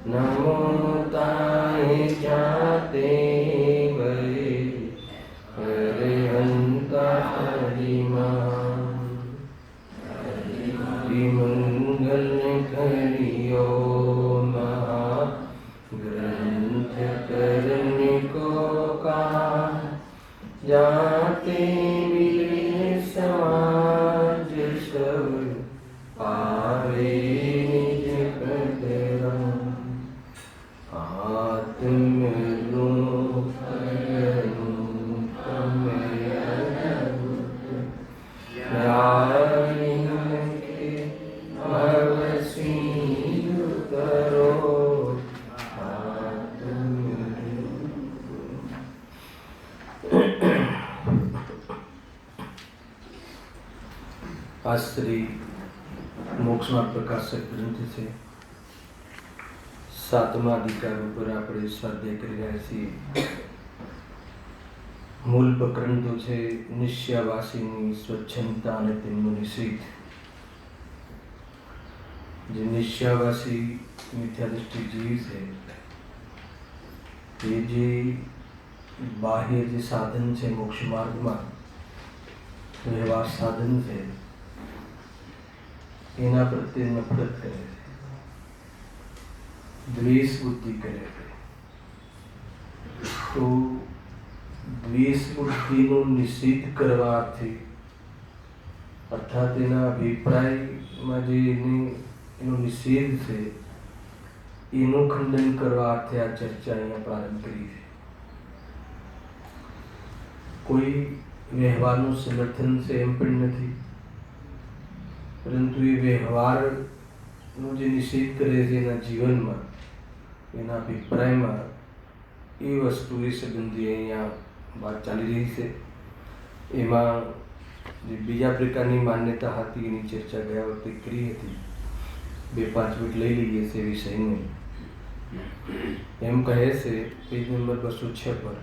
नमो ताय जाते वरे मंगल करियो महा ग्रंथ करने को का जाते मिले समाज सब पावे निज कदरा आत्म आज श्री मोक्ष मार्ग प्रकाशक ग्रंथ से 7मा अधिकार पर આપણે સ્વાધ્યાય કરી રહ્યા છીએ। મૂળ પ્રકરણ તો છે નિશ્યાવાસીની સ્વચ્છંદતા અને તેમનું નિષેધ। જે નિશ્યાવાસી મિથ્યાદૃષ્ટિ જીવ છે એ જે બાહ્ય જે સાધન છે મોક્ષ માર્ગમાં વ્યવહાર સાધન છે એના પ્રત્યે નફરત કરે છે, દ્વેષ બુદ્ધિ કરે છે। તો દ્વેષ બુદ્ધિનો નિષેધ કરવાથી અર્થાત એના અભિપ્રાયમાં જે એનો નિષેધ છે એનું ખંડન કરવા અર્થે આ ચર્ચા અહીંયા પ્રારંભ કરી છે। કોઈ વ્યવહારનું સમર્થન છે એમ પણ નથી, પરંતુ એ વ્યવહારનો જે નિષેધ કરે છે એના જીવનમાં એના અભિપ્રાયમાં એ વસ્તુ એ સંબંધી અહીંયા વાત ચાલી રહી છે। એમાં જે બીજા પ્રકારની માન્યતા હતી એની ચર્ચા ગયા વખતે કરી હતી। 2-5 મિનિટ લઈ લઈએ છે વિષયને। એમ કહે છે પેજ નંબર 206 પર,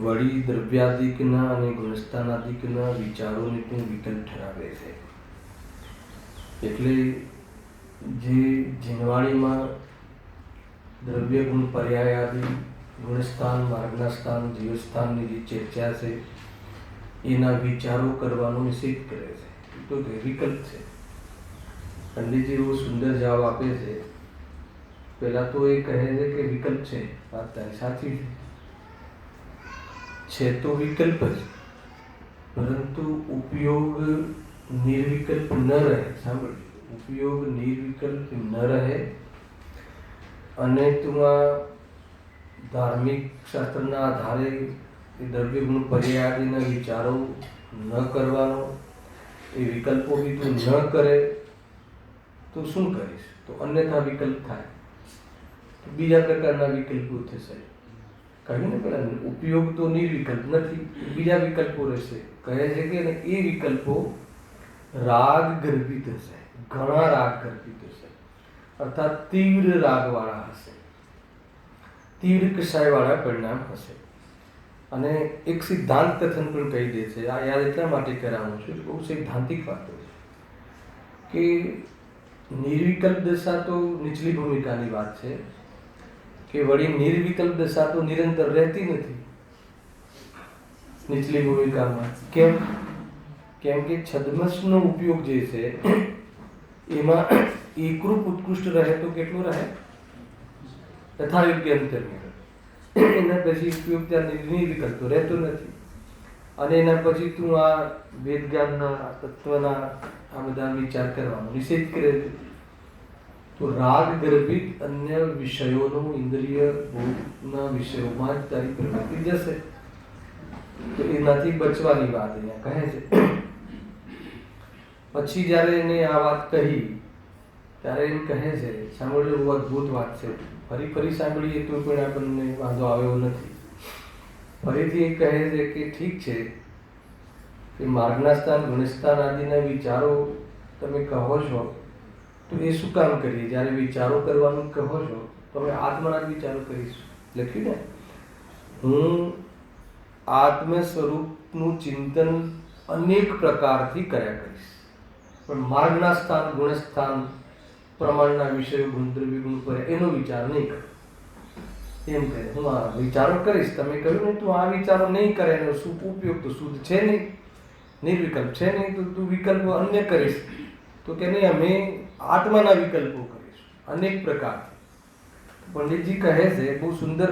વળી દ્રવ્યાદિકના અને ગુણસ્થાનાદિકના વિચારોને પણ વિકલ્પ ઠરાવે છે। એટલે જે જીનવાણીમાં દ્રવ્ય ગુણ પર્યાય આદિ ગુણસ્થાન માર્ગના સ્થાન જીવસ્થાનની જે ચર્ચા છે એના વિચારો કરવાનો નિષેધ કરે છે, તો તે વિકલ્પ છે। પંડિતજી બહુ સુંદર જવાબ આપે છે। પહેલા તો એ કહે છે કે વિકલ્પ છે, વાત તારી સાચી છે તો વિકલ્પ જ, પરંતુ ઉપયોગ નિર્વિકલ્પ ન રહે। સાંભળ, ઉપયોગ નિર્વિકલ્પ ન રહે અને તું આ ધાર્મિક શાસ્ત્રના આધારે દ્રવ્ય ગુણ પર્યાય આદિના વિચારો ન કરવાનો, એ વિકલ્પો બી તું ન કરે તો શું કરીશ? તો અન્યથા વિકલ્પ થાય, તો બીજા પ્રકારના વિકલ્પો થશે। કહ્યું ને પેલા, ઉપયોગ તો નિર્વિકલ્પ નથી, બીજા વિકલ્પો રહેશે। કહે છે કે એ વિકલ્પો રાગ ગર્ભિત હશે, ઘણા રાગ ગર્ભિત હશે, અર્થાત તીવ્ર રાગવાળા હશે, તીવ્ર કષાયવાળા પરિણામ હશે। અને એક સિદ્ધાંત કથન પણ કહી દે છે, આ યાદ એટલા માટે કરાવું છું, બહુ સૈદ્ધાંતિક વાતો છે કે નિર્વિકલ્પ દશા તો નીચલી ભૂમિકાની વાત છે, કે વળી નિર્વિકલ્પ દશા તો નિરંતર રહેતી નથી નીચલી ભૂમિકામાં। કેમ? કેમ કે છદ્મસનો ઉપયોગ જે છે એમાં એકરૂપ ઉત્કૃષ્ટ રહે તો કેટલું રહે? તથાયોગ્ય અંતર રહે। એના પછી ઉપયોગ ત્યાં નિર્વિકલ્પ તો રહેતો નથી, અને એના પછી તું આ વેદ જ્ઞાનના તત્વના આ બધા વિચાર કરવાનો નિષેધ કરે છે, તો રાગ ગર્ભિત અન્ય વિષયોનો ઇન્દ્રિય ભોગના વિષયોમાં જ તારી પ્રવૃત્તિ જશે। તો એનાથી બચવાની વાત અહીંયા કહે છે। પછી જ્યારે એને આ વાત કહી ત્યારે એમ કહે છે, સાંભળજો, બહુ અદભુત વાત છે, ફરી સાંભળીએ તો પણ આપણને વાંધો આવ્યો નથી। ફરીથી એ કહે છે કે ઠીક છે કે માર્ગના સ્થાન ગુણસ્થાન આદિના વિચારો તમે કહો છો, તો એ શું કામ કરીએ? જ્યારે વિચારો કરવાનું કહો છો તો અમે આત્માના જ વિચારો કરીશું। લખ્યું ને, હું આત્મ સ્વરૂપનું ચિંતન અનેક પ્રકારથી કર્યા કરીશ, પણ માર્ગના સ્થાન, ગુણસ્થાન, પ્રમાણના વિષયો, ગુણદ્રવ્ય, ગુણપર્યાય એનો વિચાર નહીં કરો. એમ કહે હું આ વિચારો કરીશ. તમે કહ્યું ને તું આ વિચારો નહીં કરે એનો શું ઉપયોગ? તો શુદ્ધ છે નહીં, નિર્વિકલ્પ છે નહીં, તો તું વિકલ્પો અન્ય કરીશ. તો કે નહીં, અમે આત્માના વિકલ્પો કરીશું અનેક પ્રકારથી. પંડિતજી કહે છે, બહુ સુંદર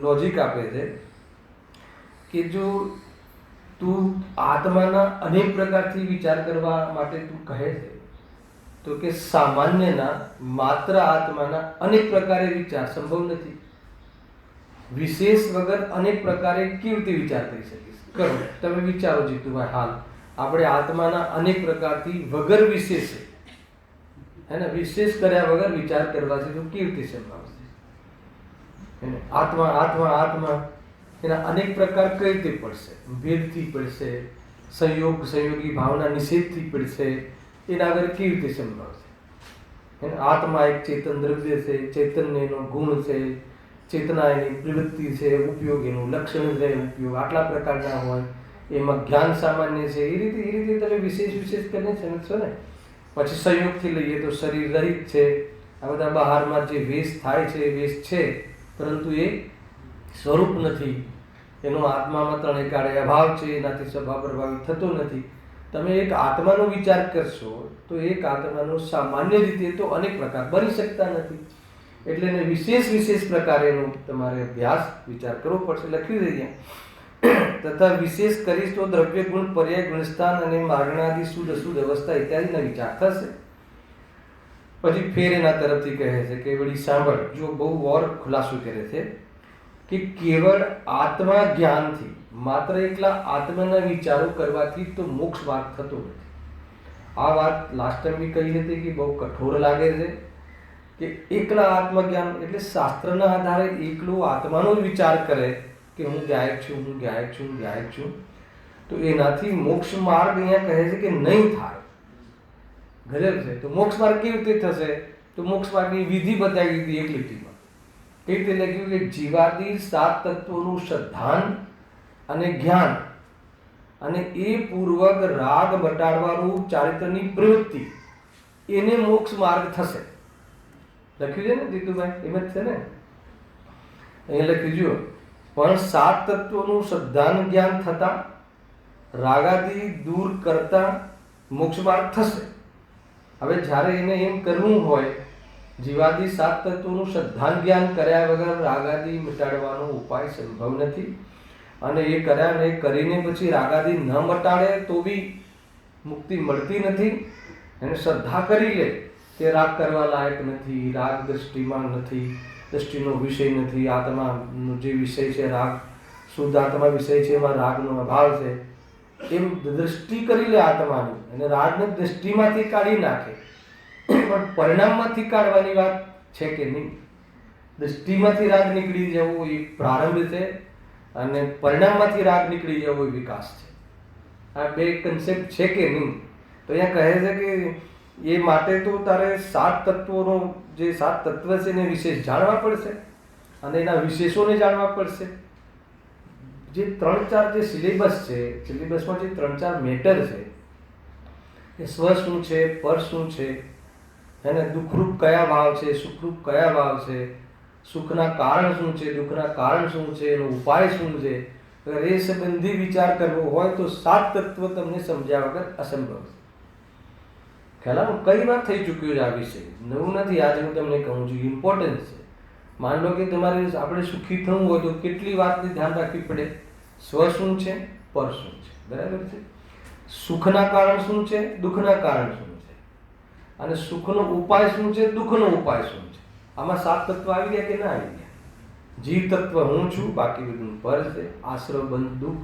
લોજિક આપે છે કે જો તું આત્માના અનેક પ્રકારથી વિચાર કરવા માટે તું કહે છે, તો કે સામાન્યના માત્ર આત્માના અનેક પ્રકારે વિચાર સંભવ નથી. વિશેષ વગર અનેક પ્રકારે કેવી રીતે વિચાર કરી શકીશ? કરો તમે વિચારો જીતુભાઈ. હાલ આપણે આત્માના અનેક પ્રકારથી વગર વિશેષ હે ને, વિશેષ કર્યા વગર વિચાર કરવા છે તો કેવી રીતે સંભળાવશે? આત્મા આત્મા આત્મા એના અનેક પ્રકાર કઈ રીતે પડશે? ભેદથી પડશે, સંયોગ સંયોગી ભાવના નિષેધથી પડશે. એના આગળ કેવી રીતે સંભળાવશે? આત્મા એક ચેતન દ્રવ્ય છે, ચૈતન્ય એનો ગુણ છે, ચેતના એની પ્રવૃત્તિ છે, ઉપયોગ એનું લક્ષણ છે, ઉપયોગ આટલા પ્રકારના હોય, એમાં જ્ઞાન સામાન્ય છે. એ રીતે તમે વિશેષ કરીને સમજશો ને. પછી સંયોગથી લઈએ તો શરીર રહિત છે. આ બધા બહારમાં જે વેશ થાય છે એ વેશ છે, પરંતુ એ સ્વરૂપ નથી. એનો આત્મામાં ત્રણે કાળે અભાવ છે, એનાથી સ્વભાવ પ્રભાવિત થતો નથી. તમે એક આત્માનો વિચાર કરશો તો એક આત્માનો સામાન્ય રીતે તો અનેક પ્રકાર બની શકતા નથી. એટલે એને વિશેષ પ્રકારેનો તમારે અભ્યાસ વિચાર કરવો પડશે. લખી દઈએ તથા વિશેષ કરીશ તો દ્રવ્ય, ગુણ, પર્યાય, ગુણસ્થાન અને માર્ગણાદિ શુદ્ધ અશુદ્ધ અવસ્થા ઇત્યાદિના વિચાર થશે. પછી ફેર એના તરફથી કહે છે કે વળી સાંભળ, જો બહુ ઓર ખુલાસો કરે છે કે કેવળ આત્મા જ્ઞાનથી, માત્ર એકલા આત્માના વિચારો કરવાથી તો મોક્ષ માર્ગ થતો નથી. આ વાત લાસ્ટ ટાઈમ બી કહી હતી કે બહુ કઠોર લાગે છે કે એકલા આત્મજ્ઞાન એટલે શાસ્ત્રના આધારે એકલો આત્માનો જ વિચાર કરે કે હું ગાયક છું, હું ગાયક છું, હું ગાયક છું, તો એનાથી મોક્ષ માર્ગ અહીંયા કહે છે કે નહીં થાય. ગજબ છે. તો મોક્ષ માર્ગ કેવી રીતે થશે? તો મોક્ષ માર્ગની વિધિ બતાવી દીધી એક લીટીમાં. કેવી રીતે લખ્યું કે જીવાદી 7 તત્વોનું શ્રદ્ધાન અને જ્ઞાન અને એ પૂર્વક રાગ બટાડવાનું ચારિત્રની પ્રવૃત્તિ, એને મોક્ષ માર્ગ થશે. લખ્યું છે ને જીતુભાઈ? એમ જ છે ને? અહીંયા લખ્યું જો પણ 7 તત્વોનું શ્રદ્ધાન જ્ઞાન થતા રાગાદી દૂર કરતા મોક્ષ માર્ગ થશે. હવે જ્યારે એને એમ કરવું હોય, જીવાદી 7 તત્વોનું શ્રદ્ધાન જ્ઞાન કર્યા વગર રાગાદી મટાડવાનો ઉપાય સંભવ નથી. અને એ કર્યા ને કરીને પછી રાગાદી ન મટાડે તો બી મુક્તિ મળતી નથી. એને શ્રદ્ધા કરી લે કે રાગ કરવા લાયક નથી, રાગ દ્રષ્ટિમાં નથી, દ્રષ્ટિનો વિષય નથી, આત્માનો જે વિષય છે રાગ, શુદ્ધ આત્મા વિષય છે, એમાં રાગનો અભાવ છે, એમ દ્રષ્ટિ કરી લે આત્માની અને રાગને દ્રષ્ટિમાંથી કાઢી નાખે. પણ પરિણામમાંથી કાઢવાની વાત છે કે નહીં? દ્રષ્ટિમાંથી રાગ નીકળી જવો એ પ્રારંભ છે અને પરિણામમાંથી રાગ નીકળી જવો એ વિકાસ છે. આ બે કન્સેપ્ટ છે કે નહીં? તો અહીંયા કહે છે કે એ માટે તો તારે 7 તત્વોનો જે 7 તત્વ છે એને વિશેષ જાણવા પડશે અને એના વિશેષોને જાણવા પડશે. જે 3-4 જે સિલેબસ છે, સિલેબસમાં જે 3-4 મેટર છે, એ સ્વ શું છે, પર શું છે, એને દુઃખરૂપ કયા ભાવ છે, સુખરૂપ કયા ભાવ છે, સુખના કારણ શું છે, દુઃખના કારણ શું છે, એનો ઉપાય શું છે, અગર એ સંબંધી વિચાર કરવો હોય તો 7 તત્વ તમને સમજ્યા વગર અસંભવ છે. ખ્યાલ કઈ વાર થઈ ચૂક્યું છે આ વિષય, નવું નથી. આજે હું તમને કહું છું, ઇમ્પોર્ટન્સ છે. માન લો કે તમારે આપણે સુખી થવું હોય તો કેટલી વાતની ધ્યાન રાખવી પડે? સ્વ શું છે, પર શું છે, બરાબર છે? સુખના કારણ શું છે, દુઃખના કારણ શું છે, અને સુખનો ઉપાય શું છે, દુઃખનો ઉપાય શું છે. આમાં 7 તત્વ આવી ગયા કે ના આવી ગયા? જીવ તત્વ હું છું, બાકી બધું પર છે. આશ્રવ બંધ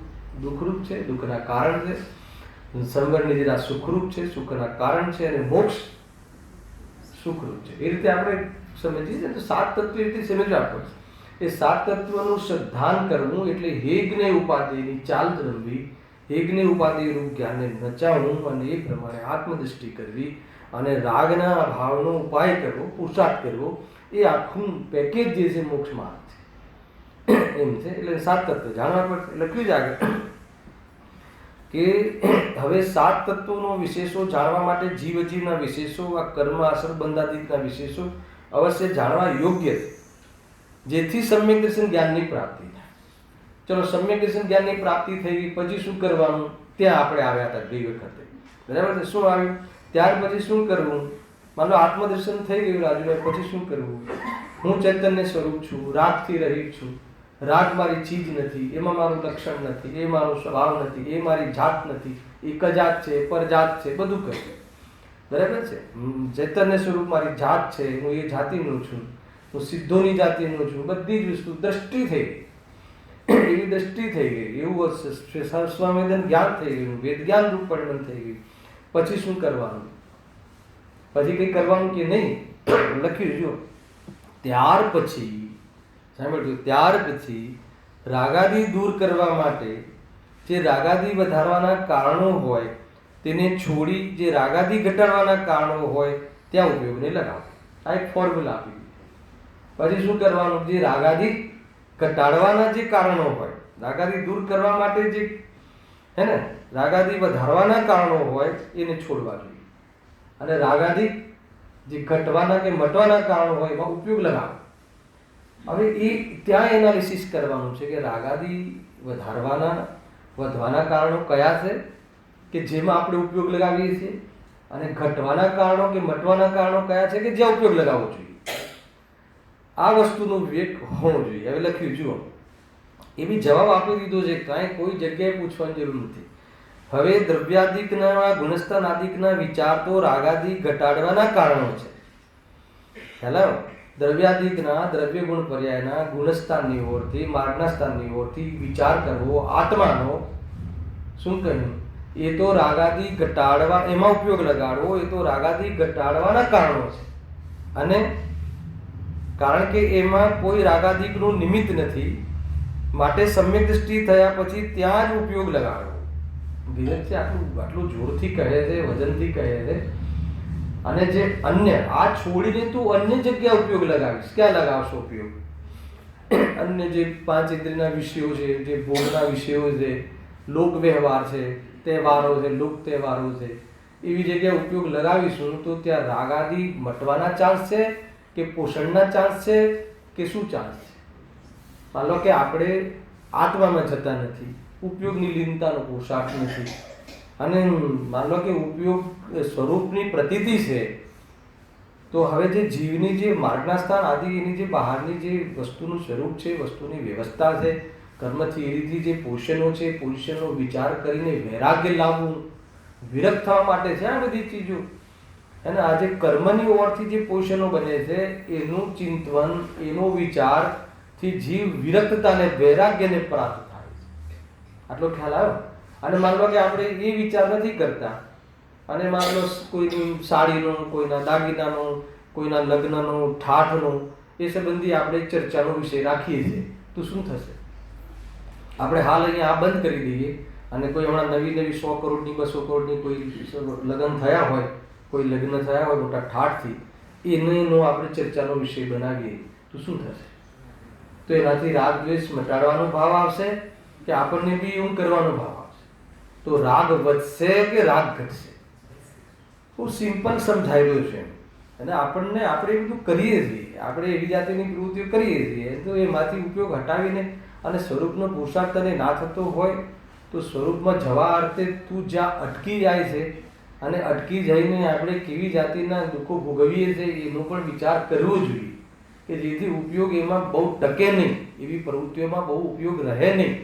દુઃખરૂપ છે, દુઃખના કારણ છે. સંવર નિદ્રા સુખરૂપ છે, સુખના કારણ છે, અને મોક્ષ સુખરૂપ છે. એ રીતે આપણે સમજીએ છીએ તો 7 તત્વ રીતે સમજવા પડશે. એ 7 તત્વનું શ્રદ્ધાન કરવું એટલે હેગને ઉપાધિની ચાલ રમવી, હેગને ઉપાધિ રૂપ જ્ઞાનને નચાવવું અને એ પ્રમાણે આત્મદૃષ્ટિ કરવી અને રાગના ભાવનો ઉપાય કરવો, પુરુષાર્થ કરવો, એ આખું પેકેજ જે છે મોક્ષ માર્ગ છે એમ છે. એટલે 7 તત્વ જાણવા પડશે. લખ્યું જ આગળ કે હવે 7 તત્વોનો વિશેષો જાણવા માટે જીવ અજીવના વિશેષો, આ કર્મ આશ્રમ બંધાદિકના વિશેષો અવશ્ય જાણવા યોગ્ય છે, જેથી સમ્યક દર્શન જ્ઞાનની પ્રાપ્તિ થાય. ચલો, સમ્યક દર્શન જ્ઞાનની પ્રાપ્તિ થઈ ગઈ, પછી શું કરવાનું? ત્યાં આપણે આવ્યા હતા ગઈ વખતે, બરાબર છે? શું આવ્યું? ત્યાર પછી શું કરવું? માનો આત્મદર્શન થઈ ગયું રાજુભાઈ, પછી શું કરવું? હું ચૈતન્ય સ્વરૂપ છું, રાગથી રહિત છું, રાગ મારી ચીજ નથી, એમાં મારું લક્ષણ નથી, એ મારો સ્વભાવ નથી, એ મારી જાત નથી, એક જાત છે, પરજાત છે, બધું કહ્યું, બરાબર છે? ચૈતન્ય સ્વરૂપ મારી જાત છે, હું એ જાતિનો છું, હું સિદ્ધોની જાતિનો છું, બધી જ વસ્તુ દ્રષ્ટિ થઈ ગઈ, એવી દ્રષ્ટિ થઈ ગઈ, એવું સ્વવેદન જ્ઞાન થઈ ગયું, વેદ જ્ઞાન રૂપ પરિણામ થઈ ગયું. પછી શું કરવાનું? પછી કંઈ કરવાનું કે નહીં? લખ્યું જો, ત્યાર પછી સાંભળજો, ત્યાર પછી રાગાદી દૂર કરવા માટે જે રાગાદી વધારવાના કારણો હોય તેને છોડી જે રાગાદી ઘટાડવાના કારણો હોય ત્યાં ઉપયોગને લગાવો. આ એક ફોર્મ્યુલા આપી. પછી શું કરવાનું? જે રાગાદી ઘટાડવાના જે કારણો હોય, રાગાદી દૂર કરવા માટે જે હે ને રાગાદી વધારવાના કારણો હોય એને છોડવા જોઈએ, અને રાગાદી જે ઘટવાના કે મટવાના કારણો હોય એમાં ઉપયોગ લગાવો. હવે એ ત્યાં એનાલિસિસ કરવાનું છે કે રાગાદી વધવાના કારણો કયા છે કે જેમાં આપણે ઉપયોગ લગાવીએ છીએ, અને ઘટવાના કારણો કે મટવાના કારણો કયા છે કે જ્યાં ઉપયોગ લગાવવો જોઈએ. આ વસ્તુનો વિવેક હોવો જોઈએ. હવે લખ્યું જુઓ, એ બી જવાબ આપી દીધો છે, કાંઈ કોઈ જગ્યાએ પૂછવાની જરૂર નથી. હવે દ્રવ્યાદિકના ગુણસ્થાનાદિકના વિચાર તો રાગાદી ઘટાડવાના કારણો છે. હેલો, દ્રવ્યાદિકના દ્રવ્ય ગુણ પર્યાયના ગુણસ્થાનની ઓરથી માર્ગના સ્થાનની ઓરથી વિચાર કરવો આત્માનો, શું કહ્યું? એ તો રાગાદી ઘટાડવા, એમાં ઉપયોગ લગાડવો, એ તો રાગાદી ઘટાડવાના કારણો છે, અને કારણ કે એમાં કોઈ રાગાદિકનું નિમિત્ત નથી, માટે સમ્યક દૃષ્ટિ થયા પછી ત્યાં જ ઉપયોગ લગાડવો. ધીરજથી આટલું જોરથી કહે છે, વજનથી કહે છે. અને જે અન્ય, આ છોડીને તું અન્ય જગ્યાએ ઉપયોગ લગાવીશ, ક્યાં લગાવશો ઉપયોગ? અન્ય જે 5 ઇન્દ્રિયના વિષયો છે, જે ભોગના વિષયો છે, લોક વ્યવહાર છે, તહેવારો છે, લોક તહેવારો છે, એવી જગ્યાએ ઉપયોગ લગાવીશું તો ત્યાં રાગાદી મટવાના ચાન્સ છે કે પોષણના ચાન્સ છે કે શું ચાન્સ છે? માનો કે આપણે આત્મામાં જતા નથી, ઉપયોગની લીનતાનો પોશાક નથી, અને માન લો કે ઉપયોગ સ્વરૂપની પ્રતીતિ છે, તો હવે જે જીવની જે માર્ગના સ્થાન આદિ એની જે બહારની જે વસ્તુનું સ્વરૂપ છે, વસ્તુની વ્યવસ્થા છે, કર્મ થિયરીથી જે પોષણો છે, પોષણનો વિચાર કરીને વૈરાગ્ય લાવવું, વિરક્ત થવા માટે છે આ બધી ચીજો. અને આ જે કર્મની ઓરથી જે પોષણો બને છે એનું ચિંતન, એનો વિચારથી જીવ વિરક્તતાને વૈરાગ્યને પ્રાપ્ત થાય છે. આટલો ખ્યાલ આવ્યો? અને માન લો કે આપણે એ વિચાર નથી કરતા, અને માન લો કોઈની સાડીનો, કોઈના દાગીનાનો, કોઈના લગ્નનો, ઠાઠનો એ સંબંધી આપણે ચર્ચાનો વિષય રાખીએ છીએ, તો શું થશે? આપણે હાલ અહીંયા આ બંધ કરી દઈએ, અને કોઈ હમણાં નવી 100 કરોડની 200 કરોડની કોઈ લગ્ન થયા હોય, કોઈ લગ્ન થયા હોય મોટા ઠાઠથી, એનો આપણે ચર્ચાનો વિષય બનાવીએ તો શું થશે? તો એનાથી રાગ દ્વેષ મટાડવાનો ભાવ આવશે કે આપણને બી એવું કરવાનો ભાવ આવશે? તો રાગ વધશે કે રાગ ઘટશે? બહુ સિમ્પલ સમજાયેલું છે. અને આપણે બધું કરીએ છીએ, આપણે એવી જાતિની પ્રવૃત્તિઓ કરીએ છીએ, તો એમાંથી ઉપયોગ હટાવીને અને સ્વરૂપનો પુરુષાર્થ તને ના થતો હોય તો સ્વરૂપમાં જવા અર્થે તું જ્યાં અટકી જાય છે, અને અટકી જઈને આપણે કેવી જાતિના દુઃખો ભોગવીએ છીએ એનો પણ વિચાર કરવો જોઈએ, કે જેથી ઉપયોગ એમાં બહુ ટકે નહીં, એવી પ્રવૃત્તિઓમાં બહુ ઉપયોગ રહે નહીં.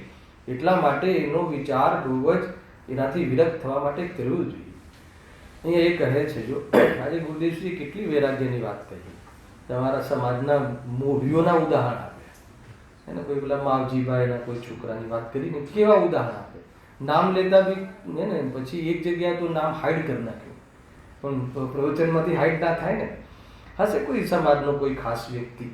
એટલા માટે એનો વિચાર બહુ જ એનાથી વિરક્ત થવા માટે કરવો જોઈએ. અહીંયા એ કહે છે, જો આજે ગુરુદેવશ્રીએ કેટલી વૈરાગ્યની વાત કહી, તમારા સમાજના મોઢીઓના ઉદાહરણ આપ્યા, એને કોઈ પેલા માવજીભાઈના કોઈ છોકરાની વાત કરીને કેવા ઉદાહરણ આપે, નામ લેતા બી ને પછી એક જગ્યાએ તો નામ હાઈડ કરી નાખ્યું, પણ પ્રવચનમાંથી હાઈડ ના થાય ને. હશે કોઈ સમાજનો કોઈ ખાસ વ્યક્તિ,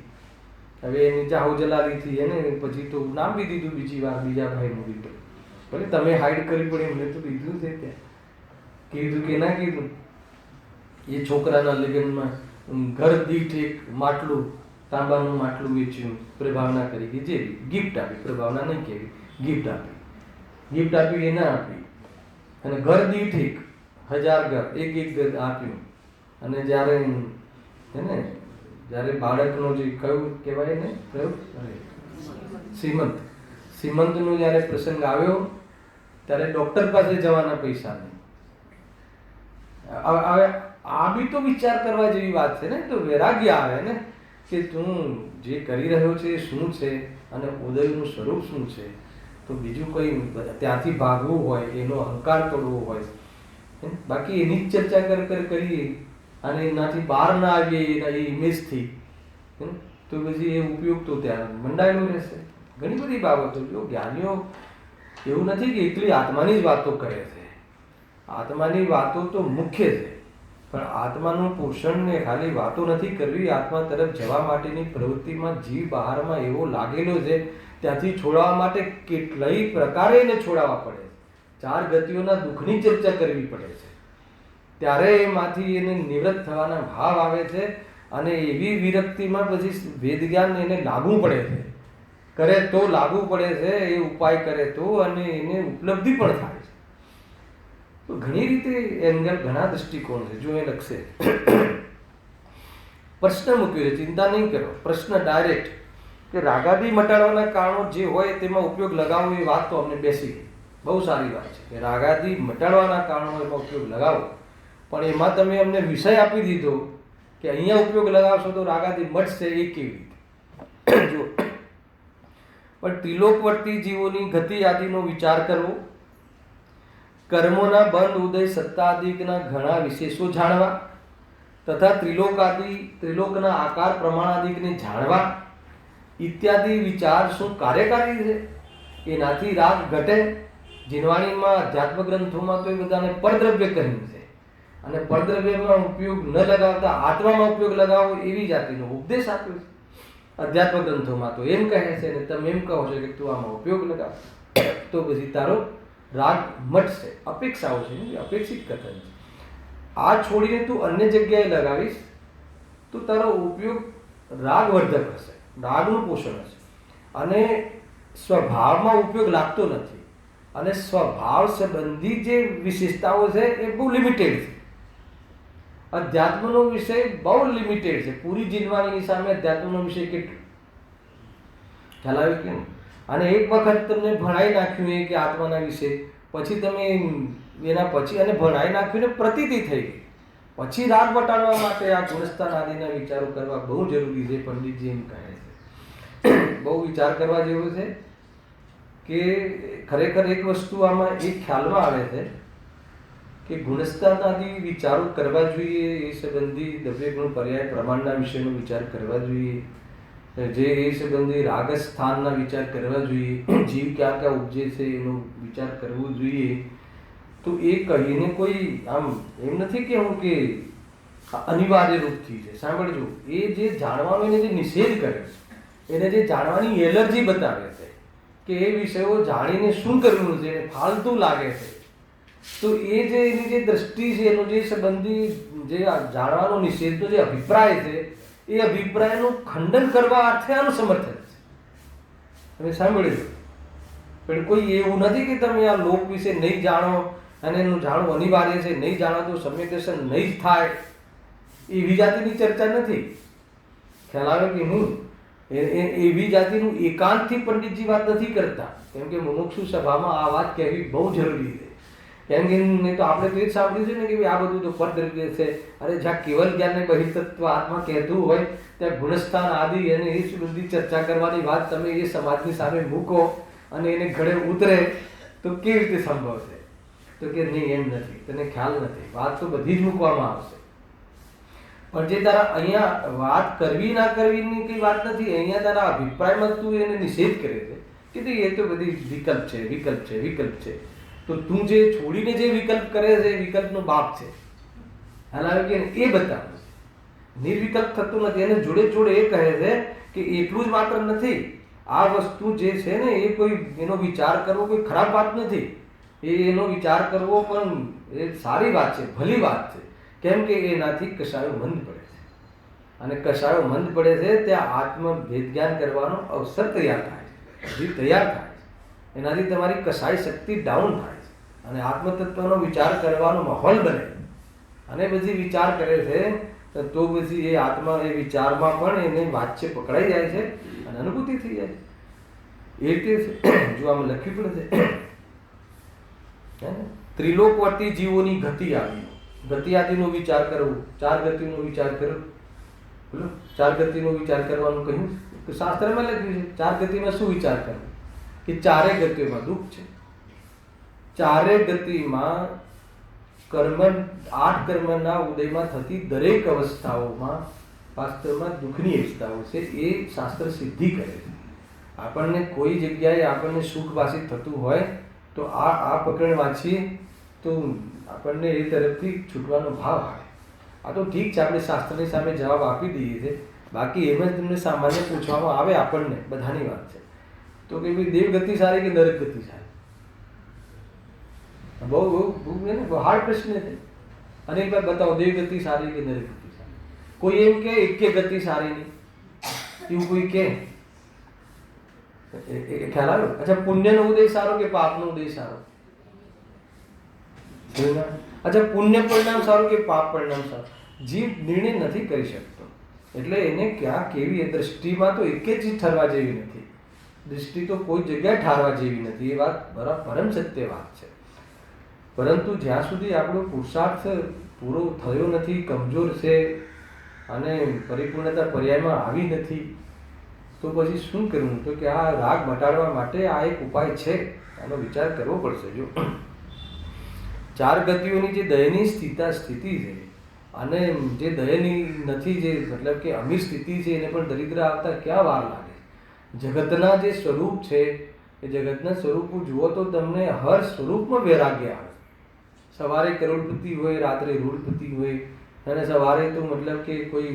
હવે એની જાહો જલાલીથી એને પછી તો નામ બી દીધું બીજી વાર, બીજા ભાઈનું દીધું, ભલે તમે હાઈડ કરી પડે, એમને તો દીધું છે. ત્યાં કીધું કે ના કીધું? એ છોકરાના લગ્નમાં ઘર દીઠ એક માટલું, તાંબાનું માટલું વેચ્યું પ્રભાવના કરી કે જે ગિફ્ટ આપી, પ્રભાવના નહીં કહેવી, ગિફ્ટ આપી. ગિફ્ટ આપી એ ના આપી, અને ઘર દીઠ 1000 ઘર, એક ઘર આપ્યું. અને જ્યારે હે ને જ્યારે બાળકનો જે કયું કહેવાય ને કયું સીમંતનો જ્યારે પ્રસંગ આવ્યો ત્યારે ડૉક્ટર પાસે જવાના પૈસા નહીં. હવે આ બી તો વિચાર કરવા જેવી વાત છે ને. તો વૈરાગ્ય આવે ને કે તું જે કરી રહ્યો છે એ શું છે અને ઉદયનું સ્વરૂપ શું છે. તો બીજું કંઈ ત્યાંથી ભાગવું હોય, એનો અહંકાર તોડવો હોય, બાકી એની જ ચર્ચા કરીએ અને એનાથી બહાર ના આવીએ એના એ ઇમેજથી, તો પછી એ ઉપયોગ તો ત્યાં મંડાયેલો રહેશે. ઘણી બધી બાબતો જો જ્ઞાનીઓ એવું નથી કે એકલી આત્માની જ વાતો કરે છે. આત્માની વાતો તો મુખ્ય છે, પણ આત્માનું પોષણ ને ખાલી વાતો નથી કરવી. આત્મા તરફ જવા માટેની પ્રવૃત્તિમાં જીવ બહારમાં એવો લાગેલો છે, ત્યાંથી છોડાવવા માટે કેટલાય પ્રકારે એને છોડાવવા પડે. 4 ગતિઓના દુઃખની ચર્ચા કરવી પડે છે, ત્યારે એમાંથી એને નિવૃત્ત થવાના ભાવ આવે છે. અને એવી વિરક્તિમાં પછી વેદ જ્ઞાન એને લાગવું પડે છે, કરે તો લાગુ પડે છે, એ ઉપાય કરે તો, અને એને ઉપલબ્ધિ પણ થાય છે. તો ઘણી રીતે એંગલ, ઘણા દ્રષ્ટિકોણ છે. જો એ લખશે પ્રશ્ન મૂક્યો છે, ચિંતા નહીં કરો. પ્રશ્ન ડાયરેક્ટ કે રાગાદી મટાડવાના કારણો જે હોય તેમાં ઉપયોગ લગાવો, એ વાત તો અમને બેસી ગઈ. બહુ સારી વાત છે કે રાગાદી મટાડવાના કારણો એમાં ઉપયોગ લગાવો, પણ એમાં તમે અમને વિષય આપી દીધો કે અહીંયા ઉપયોગ લગાવશો તો રાગાદી મટશે. એ કેવી રીતે? જો પણ ત્રિલોકવર્તી જીવોની ગતિ આદિનો વિચાર કરવો, કર્મોના બંધ, ઉદય, સત્તા આદિના ઘણા વિશેષો જાણવા, તથા ત્રિલોકના આકાર પ્રમાણાદિકને જાણવા ઇત્યાદિ વિચાર શું કાર્યકારી છે? એનાથી રાગ ઘટે. જીનવાણીમાં, અધ્યાત્મ ગ્રંથોમાં તો એ બધાને પરદ્રવ્ય કહ્યું છે, અને પરદ્રવ્યમાં ઉપયોગ ન લગાવતા આત્મામાં ઉપયોગ લગાવો એવી જાતિનો ઉપદેશ આપ્યો છે. અધ્યાત્મ ગ્રંથોમાં તો એમ કહે છે, ને તમે એમ કહો છો કે તું આમાં ઉપયોગ લગાવ, તો પછી તારો રાગ મટશે. અપેક્ષાઓ છે, અપેક્ષિત કથન છે. આ છોડીને તું અન્ય જગ્યાએ લગાવીશ તો તારો ઉપયોગ રાગવર્ધક હશે, રાગનું પોષણ હશે. અને સ્વભાવમાં ઉપયોગ લાગતો નથી. અને સ્વભાવ સંબંધી જે વિશેષતાઓ છે એ બહુ લિમિટેડ છે. અધ્યાત્મનો વિષય બહુ લિમિટેડ છે. પૂરી જીનવાણીની સામે અધ્યાત્મનો વિષય કેટલો ખ્યાલ આવે કેમ? અને એક વખત તમને ભણાઈ નાખ્યું એ કે આત્માના વિશે, પછી તમે એના પછી અને ભણાઈ નાખ્યું ને પ્રતીતિ થઈ ગઈ, પછી રાગ બટાડવા માટે આ ગુણસ્થાન આદિના વિચારો કરવા બહુ જરૂરી છે. પંડિતજી એમ કહે છે, બહુ વિચાર કરવા જેવું છે. કે ખરેખર એક વસ્તુ આમાં એક ખ્યાલમાં આવે છે કે ગુણસ્થાન આદિ વિચારો કરવા જોઈએ. એ સંબંધી દ્રવ્ય ગુણ પર્યાય પ્રમાણના વિષયનો વિચાર કરવા જોઈએ. જે એ સંબંધી રાગસ્થાનના વિચાર કરવા જોઈએ. જીવ ક્યાં ક્યાં ઉપજે છે એનો વિચાર કરવો જોઈએ. તો એ કહીને કોઈ આમ એમ નથી કે હું કે અનિવાર્ય રૂપથી છે. સાંભળજો, એ જે જાણવાનો એને જે નિષેધ કરે છે, એને જે જાણવાની એલર્જી બતાવે છે કે એ વિષયો જાણીને શું કરવું છે, એને ફાલતુ લાગે છે, તો એ જે એની જે દ્રષ્ટિ છે, એનો જે સંબંધી જે જાણવાનો નિષેધનો જે અભિપ્રાય છે, એ અભિપ્રાયનું ખંડન કરવા અર્થે આનું સમર્થન છે. તમે સાંભળ્યું? પણ કોઈ એવું નથી કે તમે આ લોક વિશે નહીં જાણો અને એનું જાણવું અનિવાર્ય છે, નહીં જાણો તો સમ્યક દર્શન નહીં જ થાય, એવી જાતિની ચર્ચા નથી. ખ્યાલ આવે કે નહીં? એવી જાતિનું એકાંતથી પંડિતજી વાત નથી કરતા, કેમ કે મુમુક્ષુ સભામાં આ વાત કહેવી બહુ જરૂરી છે. કેમ કે નહીં તો આપણે તો એ જ સાંભળ્યું છે ને કે આ બધું તો પરદ્રવ્ય છે. અરે જ્યાં કેવલ જ્ઞાનને બહિતત્વ આત્મા કહેતું હોય ત્યાં ગુણસ્થાન આદિ અને એ બધી ચર્ચા કરવાની વાત તમે એ સમાજની સામે મૂકો અને એને ગળે ઉતરે તો કેવી રીતે સંભવ છે? તો કે નહીં, એમ નથી, તને ખ્યાલ નથી. વાત તો બધી જ મૂકવામાં આવશે, પણ જે તારા અહીંયા વાત કરવી ના કરવીની કઈ વાત નથી. અહીંયા તારા અભિપ્રાયમાં તું એને નિષેધ કરે છે કે એ તો બધી વિકલ્પ છે, વિકલ્પ છે, વિકલ્પ છે. તો તું જે છોડીને જે વિકલ્પ કરે છે એ વિકલ્પનો બાપ છે. હાલ કે એ બતાવે છે નિર્વિકલ્પ થતું નથી. એને જોડે જોડે એ કહે છે કે એટલું જ માત્ર નથી, આ વસ્તુ જે છે ને એ કોઈ એનો વિચાર કરવો કોઈ ખરાબ વાત નથી. એનો વિચાર કરવો પણ એ સારી વાત છે, ભલી વાત છે. કેમ કે એનાથી કશાયો મંદ પડે છે, અને કશાયો મંદ પડે છે ત્યાં આત્મ ભેદ જ્ઞાન કરવાનો અવસર તૈયાર થાય છે, જીવ તૈયાર થાય છે. એનાથી તમારી કશાય શક્તિ ડાઉન થાય છે અને આત્મતત્વનો વિચાર કરવાનો માહોલ બને અને પછી વિચાર કરે છે તો પછી એ આત્મા એ વિચારમાં પણ એને વાચ્ય પકડાઈ જાય છે અને અનુભૂતિ થઈ જાય છે. એ રીતે જો આમ લખ્યું પણ છે ત્રિલોકવર્તી જીવોની ગતિ આદિ, ગતિ આદિનો વિચાર કરવો, ચાર ગતિનો વિચાર કરવો. બોલો, ચાર ગતિનો વિચાર કરવાનું કહ્યું તો શાસ્ત્રમાં લખ્યું છે. ચાર ગતિમાં શું વિચાર કરવો કે ચારે ગતિઓમાં દુઃખ છે. ચારે ગતિમાં કર્મ, 8 કર્મના ઉદયમાં થતી દરેક અવસ્થાઓમાં વાસ્તવમાં દુઃખની અવસ્થાઓ છે. એ શાસ્ત્ર સિદ્ધિ કરે છે. આપણને કોઈ જગ્યાએ આપણને સુખ વાસિત થતું હોય તો આ પ્રકરણ વાંચીએ તો આપણને એ તરફથી છૂટવાનો ભાવ આવે. આ તો ઠીક છે, આપણે શાસ્ત્રની સામે જવાબ આપી દઈએ છીએ, બાકી એમ જ તમને સામાન્ય પૂછવામાં આવે આપણને બધાની વાત છે તો કે ભાઈ દેવગતિ સારી કે નરક ગતિ સારી? બહુ હાર્ડ પ્રશ્ન છે. અને એક વાર બતાવો, દેવગતિ સારી કે નરક ગતિ સારી? કોઈ એમ કે એક ગતિ સારી નહીં એવું કોઈ કે? ખ્યાલ આવ્યો? અચ્છા, પુણ્યનો ઉદય સારો કે પાપનો ઉદય સારો? અચ્છા, પુણ્ય પરિણામ સારું કે પાપ પરિણામ સારું? જીવ નિર્ણય નથી કરી શકતો. એટલે એને ક્યાં કેવી એ દ્રષ્ટિમાં તો એક જ ચીજ ઠરવા જેવી નથી. દૃષ્ટિ તો કોઈ જગ્યાએ ઠારવા જેવી નથી. એ વાત પરમ સત્ય વાત છે. પરંતુ જ્યાં સુધી આપણો પુરુષાર્થ પૂરો થયો નથી, કમજોર છે અને પરિપૂર્ણતા પર્યાયમાં આવી નથી તો પછી શું કરવું? તો કે આ રાગ મટાડવા માટે આ એક ઉપાય છે, આનો વિચાર કરવો પડશે. જો ચાર ગતિઓની જે દયનીય સ્થિતિ છે અને જે દયનીય નથી, જે મતલબ કે અમીર સ્થિતિ છે, એને પણ દરિદ્ર આવતા ક્યાં વાર લાગે? જગતના જે સ્વરૂપ છે એ જગતના સ્વરૂપો જુઓ તો તમને હર સ્વરૂપમાં વૈરાગ્ય આવે. સવારે કરોડપતિ હોય, રાત્રે રૂઢપતિ હોય, અને સવારે તો મતલબ કે કોઈ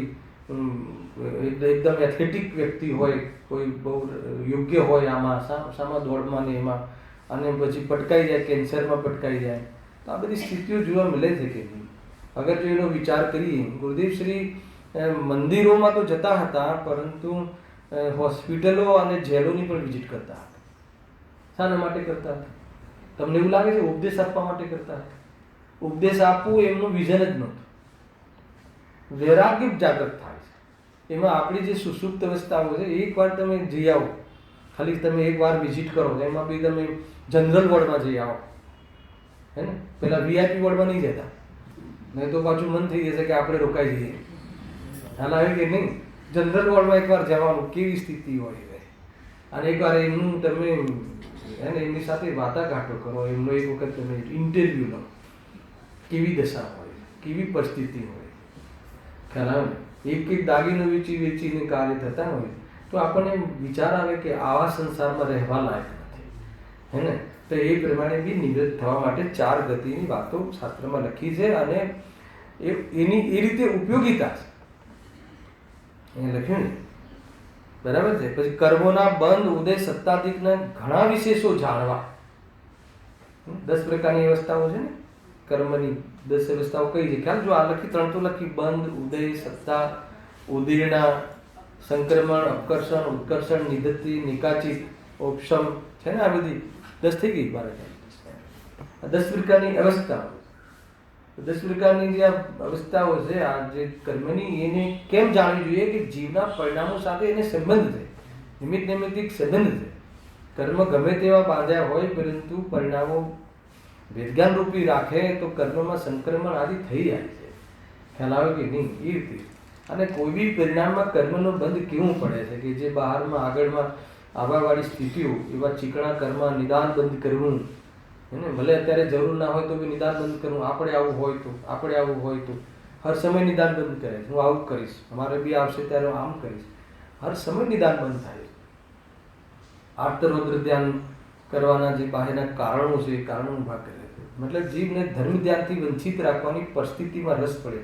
એકદમ એથ્લેટિક વ્યક્તિ હોય, કોઈ બહુ યોગ્ય હોય આમાં શામાં દોડમાં ને એમાં, અને પછી પટકાઈ જાય, કેન્સરમાં પટકાઈ જાય. તો આ બધી સ્થિતિઓ જોવા મળે છે કે નહીં? અગર જો એનો વિચાર કરીએ, ગુરુદેવ શ્રી મંદિરોમાં તો જતા હતા, પરંતુ હોસ્પિટલો અને જેલોની પણ વિઝિટ કરતા હતા. શાના માટે કરતા હતા? તમને એવું લાગે છે ઉપદેશ આપવા માટે કરતા હતા? ઉપદેશ આપવું એમનું વિઝન જ નહોતું. વૈરાગ્ય જાગૃત થાય છે એમાં. આપણી જે સુષુપ્ત અવસ્થાઓ છે, એકવાર તમે જઈ આવો, ખાલી તમે એકવાર વિઝિટ કરો, એમાં બી તમે જનરલ વોર્ડમાં જઈ આવો, હે ને? પેલા VIP વોર્ડમાં નહીં જતા, નહીં તો પાછું મન થઈ જશે કે આપણે રોકાઈ જઈએ. હાલ આવે કે નહીં? જનરલ વોર્ડમાં એકવાર જવાનું, કેવી સ્થિતિ હોય છે, અને એકવાર એમનું તમે એને એમની સાથે વાટાઘાટો કરો, એમનો એક વખત તમે ઇન્ટરવ્યૂ લો, કેવી દશા હોય, કેવી પરિસ્થિતિ હોય. ખ્યાલ આવે ને? એક દાગીનો વેચીને કાર્ય થતા હોય તો આપણને વિચાર આવે કે આવા સંસારમાં રહેવા લાયક નથી, હે ને? તો એ પ્રમાણે બી નિવૃત્ત થવા માટે ચાર ગતિની વાતો શાસ્ત્રમાં લખી છે અને એની એ રીતે ઉપયોગિતા છે એ લખ્યું ને, બરાબર છે. પછી કર્મોના બંધ, ઉદય, સત્તાધિકના ઘણા વિશેષો જાણવા. 10 પ્રકારની અવસ્થાઓ છે ને કર્મની, 10 અવસ્થાઓ કઈ છે ખ્યાલ? જો આ લખી, 3 તો લખી: બંધ, ઉદય, સત્તા, ઉદીર્ણા, સંક્રમણ, અપકર્ષણ, ઉત્કર્ષણ, નિદત્તિ, નિકાચિત, ઉપશમ છે ને. આ બધી 10 થઈ ગઈ. 10 પ્રકારની અવસ્થાઓ. 10 પ્રકારની જે અવસ્થાઓ છે આ જે કર્મની, એને કેમ જાણવી જોઈએ? કે જીવના પરિણામો સાથે એને સંબંધ છે, નિમિત્તિક સંબંધ છે. કર્મ ગમે તેવા બાંધ્યા હોય, પરંતુ પરિણામો વેદજ્ઞાન રૂપી રાખે તો કર્મમાં સંક્રમણ આદિ થઈ જાય છે. ખ્યાલ આવે કે નહીં? એ રીતે. અને કોઈ બી પરિણામમાં કર્મનો બંધ કેવું પડે છે કે જે બહારમાં આગળમાં આવવાવાળી સ્થિતિઓ, એવા ચીકણા કર્મ નિદાન બંધ કરવું, એને ભલે અત્યારે જરૂર ના હોય તો બી નિદાન બંધ કરવું. આપણે આવું હોય તો હર સમય નિદાન બંધ કરે છે. હું આવું કરીશ, અમારે બી આવશે ત્યારે હું આમ કરીશ. હર સમય નિદાન બંધ થાય. આર્તરૌદ્ર ધ્યાન કરવાના જે બાહ્યના કારણો છે એ કારણો ઉભા કરે છે. મતલબ જીવને ધર્મ ધ્યાનથી વંચિત રાખવાની પરિસ્થિતિમાં રસ પડે.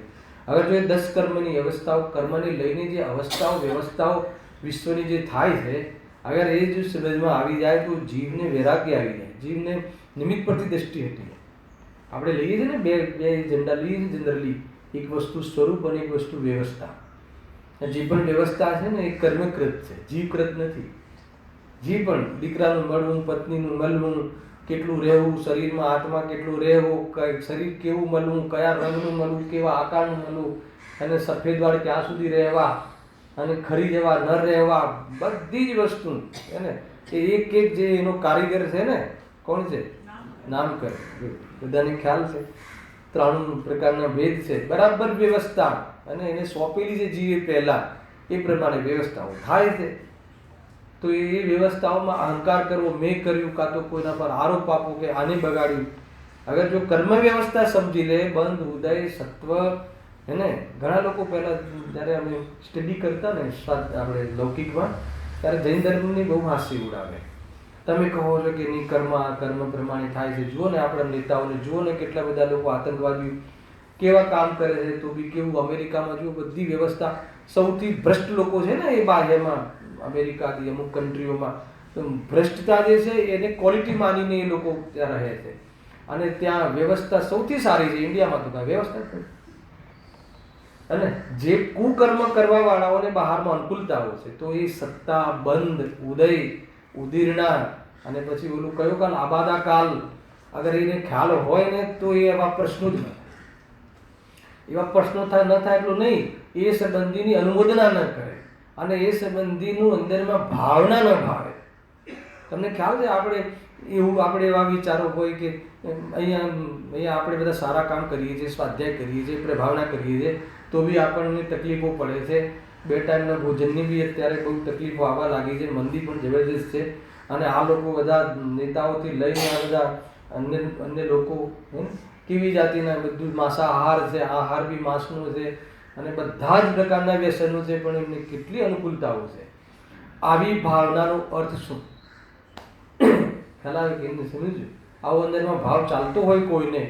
હવે જો એ 10 કર્મની અવસ્થાઓ, કર્મને લઈને જે અવસ્થાઓ વ્યવસ્થાઓ વિશ્વની જે થાય છે, અગર એ જો સમજમાં આવી જાય તો જીવને વૈરાગ્ય આવી જાય, જીવને નિમિત્ત પરથી દ્રષ્ટિ હટી જાય. આપણે લઈએ છીએ ને બે ઝંડા લઈએ છીએ જનરલી, એક વસ્તુ સ્વરૂપ અને એક વસ્તુ વ્યવસ્થા. જે પણ વ્યવસ્થા છે ને એ કર્મકૃત છે, જીવકૃત નથી. જે પણ દીકરાનું મળવું, પત્નીનું મળવું, કેટલું રહેવું, શરીરમાં આત્મા કેટલું રહેવું, શરીર કેવું મળવું, કયા રંગનું મળવું, કેવા આકારનું મળવું, અને સફેદ વાળ ક્યાં સુધી રહેવા, અને ખરી જેવા ન રહેવા, બધી જ વસ્તુ એને એક એક જે એનો કારીગર છે ને, કોણ છે? નામકર. બધાને ખ્યાલ છે 3 પ્રકારના ભેદ છે. બરાબર વ્યવસ્થા અને એને સોંપેલી છે જીવે પહેલા એ પ્રમાણે વ્યવસ્થાઓ થાય છે. તો એ વ્યવસ્થાઓમાં અહંકાર કરવો, મેં કર્યું, કાં તો કોઈના પર આરોપ આપવો કે આને બગાડ્યું. અગર જો કર્મ વ્યવસ્થા સમજી લે, બંધ, ઉદય, સત્વ, એને ઘણા લોકો પહેલા જ્યારે અમે સ્ટડી કરતા ને આપણે લૌકિકમાં, ત્યારે જૈન ધર્મની બહુ હાસ્ય ઉડાવે. તમે કહો છો કે નહીં, કર્મ પ્રમાણે થાય છે. જુઓ ને આપણા નેતાઓને, જુઓ ને કેટલા બધા લોકો આતંકવાદીઓ કેવા કામ કરે છે. તો બી કેવું અમેરિકામાં જુઓ, બધી વ્યવસ્થા, સૌથી ભ્રષ્ટ લોકો છે ને એ બાહ્યમાં, અમેરિકાથી અમુક કન્ટ્રીઓમાં ભ્રષ્ટતા જે છે એને ક્વોલિટી માનીને એ લોકો ત્યાં રહે છે. અને ત્યાં વ્યવસ્થા સૌથી સારી છે. ઇન્ડિયામાં તો કાંઈ વ્યવસ્થા જ નથી. અને જે કુકર્મ કરવા વાળાઓને બહારમાં અનુકૂળતાઓ છે, તો એ સત્તા, બંધ, ઉદય, ઉદીર્ણા, અને પછી ઓલું કયો કાલ, આબાદા કાલ, અગર એને ખ્યાલ હોય ને તો એ એવા પ્રશ્નો જ નથી. એવા પ્રશ્નો ન થાય એટલું નહીં, એ સંબંધીની અનુમોદના ન કરે અને એ સંબંધીનું અંદરમાં ભાવના ન ભાવે. તમને ખ્યાલ છે આપણે એવા વિચારો હોય કે અહીંયા આપણે બધા સારા કામ કરીએ છીએ, સ્વાધ્યાય કરીએ છીએ, પ્રભાવના કરીએ છીએ, તો બી આપણને તકલીફો પડે છે. 2 ટાઈમના ભોજનની બી અત્યારે બહુ તકલીફો આવવા લાગી છે. મંદી પણ જબરદસ્ત છે. અને આ લોકો બધા નેતાઓથી લઈને આ બધા અન્ય લોકો કેવી જાતિના, બધું માંસાહાર છે, આહાર બી માંસનો છે, અને બધા જ પ્રકારના વ્યસનો છે. પણ એમને કેટલી અનુકૂળતાઓ છે. આવી ભાવનાનો અર્થ શું? ખ્યાલ આવે કે એમને સમજ્યું? આવો અંદરમાં ભાવ ચાલતો હોય કોઈને,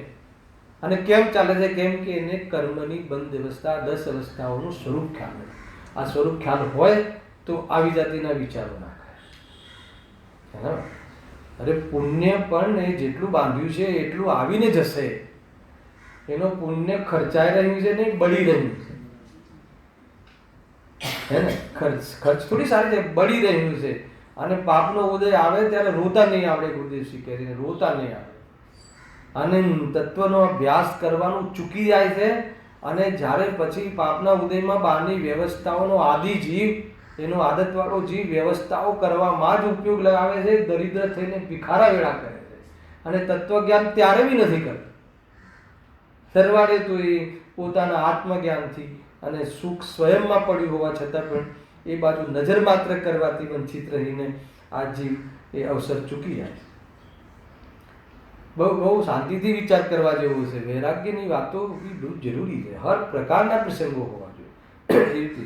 અને કેમ ચાલે છે? કેમ કે એને કર્મની બંધ અવસ્થા, 10 અવસ્થાઓનું સ્વરૂપ ખ્યાલ નથી. આ સ્વરૂપ ખ્યાલ હોય તો આવી જાતિના વિચારો ના કરે. અરે પુણ્ય પણ એ જેટલું બાંધ્યું છે એટલું આવીને જશે. એનો પુણ્ય ખર્ચાઈ રહ્યું છે ને બળી રહ્યું છે, હે ને? ખર્ચ થોડી સારી છે, બળી રહ્યું છે. અને પાપનો ઉદય આવે ત્યારે રોતા નહીં આવડે. ગુરુદેવ શીખે છે, રોતા નહીં આવડે. અને તત્વનો અભ્યાસ કરવાનું ચૂકી જાય છે. અને જ્યારે પછી પાપના ઉદયમાં બહારની વ્યવસ્થાઓનો આદિ જીવ, એનો આદતવાળો જીવ વ્યવસ્થાઓ કરવામાં જ ઉપયોગ લગાવે છે. દરિદ્ર થઈને ભિખારા વેળા કરે છે. અને તત્વજ્ઞાન ત્યારે બી નથી કરતો. સરવાળે તો એ પોતાના આત્મજ્ઞાનથી અને સુખ સ્વયંમાં પડ્યું હોવા છતાં પણ એ બાજુ નજર માત્ર કરવાથી વંચિત રહીને આ જીવ એ અવસર ચૂકી જાય. બહુ શાંતિથી વિચાર કરવા જેવો છે. વૈરાગ્યની વાતો બહુ જરૂરી છે. હર પ્રકારના પ્રસંગો હોવા જોઈએ. એ રીતે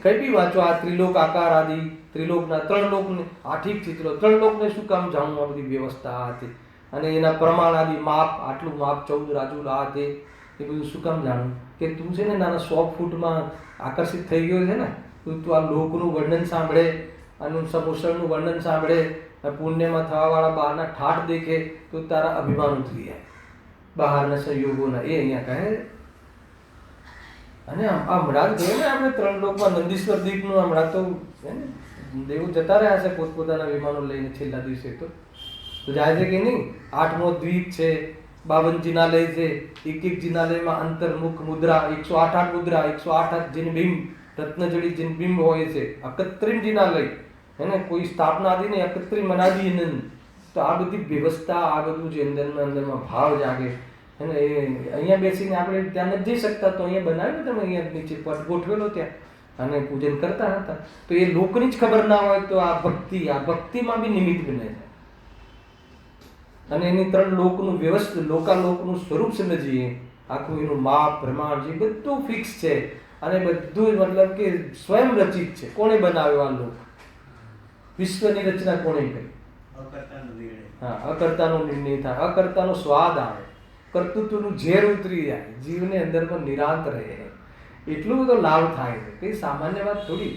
કઈ બી વાંચો, આ ત્રિલોક આકાર આદિ, ત્રિલોકના 3 લોકને, આ ઠીક છે, 3 લોકને શું કામ જાણવું? આ બધી વ્યવસ્થા હતી અને એના પ્રમાણ આદિ, માપ, આટલું માપ, 14 રાજુ, આ તે, એ બધું શું કામ જાણવું? કે તું છે ને નાના 100 ફૂટમાં આકર્ષિત થઈ ગયો છે ને, તું આ લોકનું વર્ણન સાંભળે, અને સમોસળનું વર્ણન સાંભળે, પુણ્યમાં થવાવાળા બહારના ઠાઠ દેખે તો તારા અભિમાન ઉતરી જાય બહારના સંયોગોના. એ અહીંયા કહે. અને હમણાં જ ને આપણે 3 લોકમાં નંદીશ્વર દીપનું હમણાં તો દેવો જતા રહ્યા છે પોતપોતાના વિમાનો લઈને છેલ્લા દિવસે. તો જાય છે કે નહીં? 8મો દ્વીપ છે, 52 જિનાલય છે. એક જિનાલયમાં અંતર્મુખ મુદ્રા, 108 મુદ્રા, 108 જિનબિંબ, રત્નજડી જિનબિંબ હોય છે. 31 જિનાલય, એને કોઈ સ્થાપના આદિ નહીં, 31 મનાદી નંદ. તો આ બધી વ્યવસ્થા, આ બધું જે અંદરમાં ભાવ જાગે. અને અહીંયા બેસીને આપણે ત્યાં નથી જઈ શકતા, તો અહીંયા બનાવ્યું તમે, અહીંયા નીચે પટ ગોઠવેલો ત્યાં, અને પૂજન કરતા હતા. તો એ લોકની જ ખબર ના હોય તો આ ભક્તિમાં બી નિમિત્ત બને છે. અને એની 3 લોકનું વ્યવસ્થિત, લોકાલોકનું સ્વરૂપ સમજીએ, આખું એનું માપ, પ્રમાણ, જે બધું ફિક્સ છે. અને બધું મતલબ કે સ્વયં રચિત છે. કોણે બનાવ્યો આ લોક? વિશ્વની રચના કોણે કરી? હા, અકર્તાનો નિર્ણય થાય, અકર્તાનો સ્વાદ આવે, કર્તૃત્વનું ઝેર ઉતરી જાય, જીવને અંદર પણ નિરાંત રહે, એટલું બધો લાભ થાય છે. કઈ સામાન્ય વાત થોડી.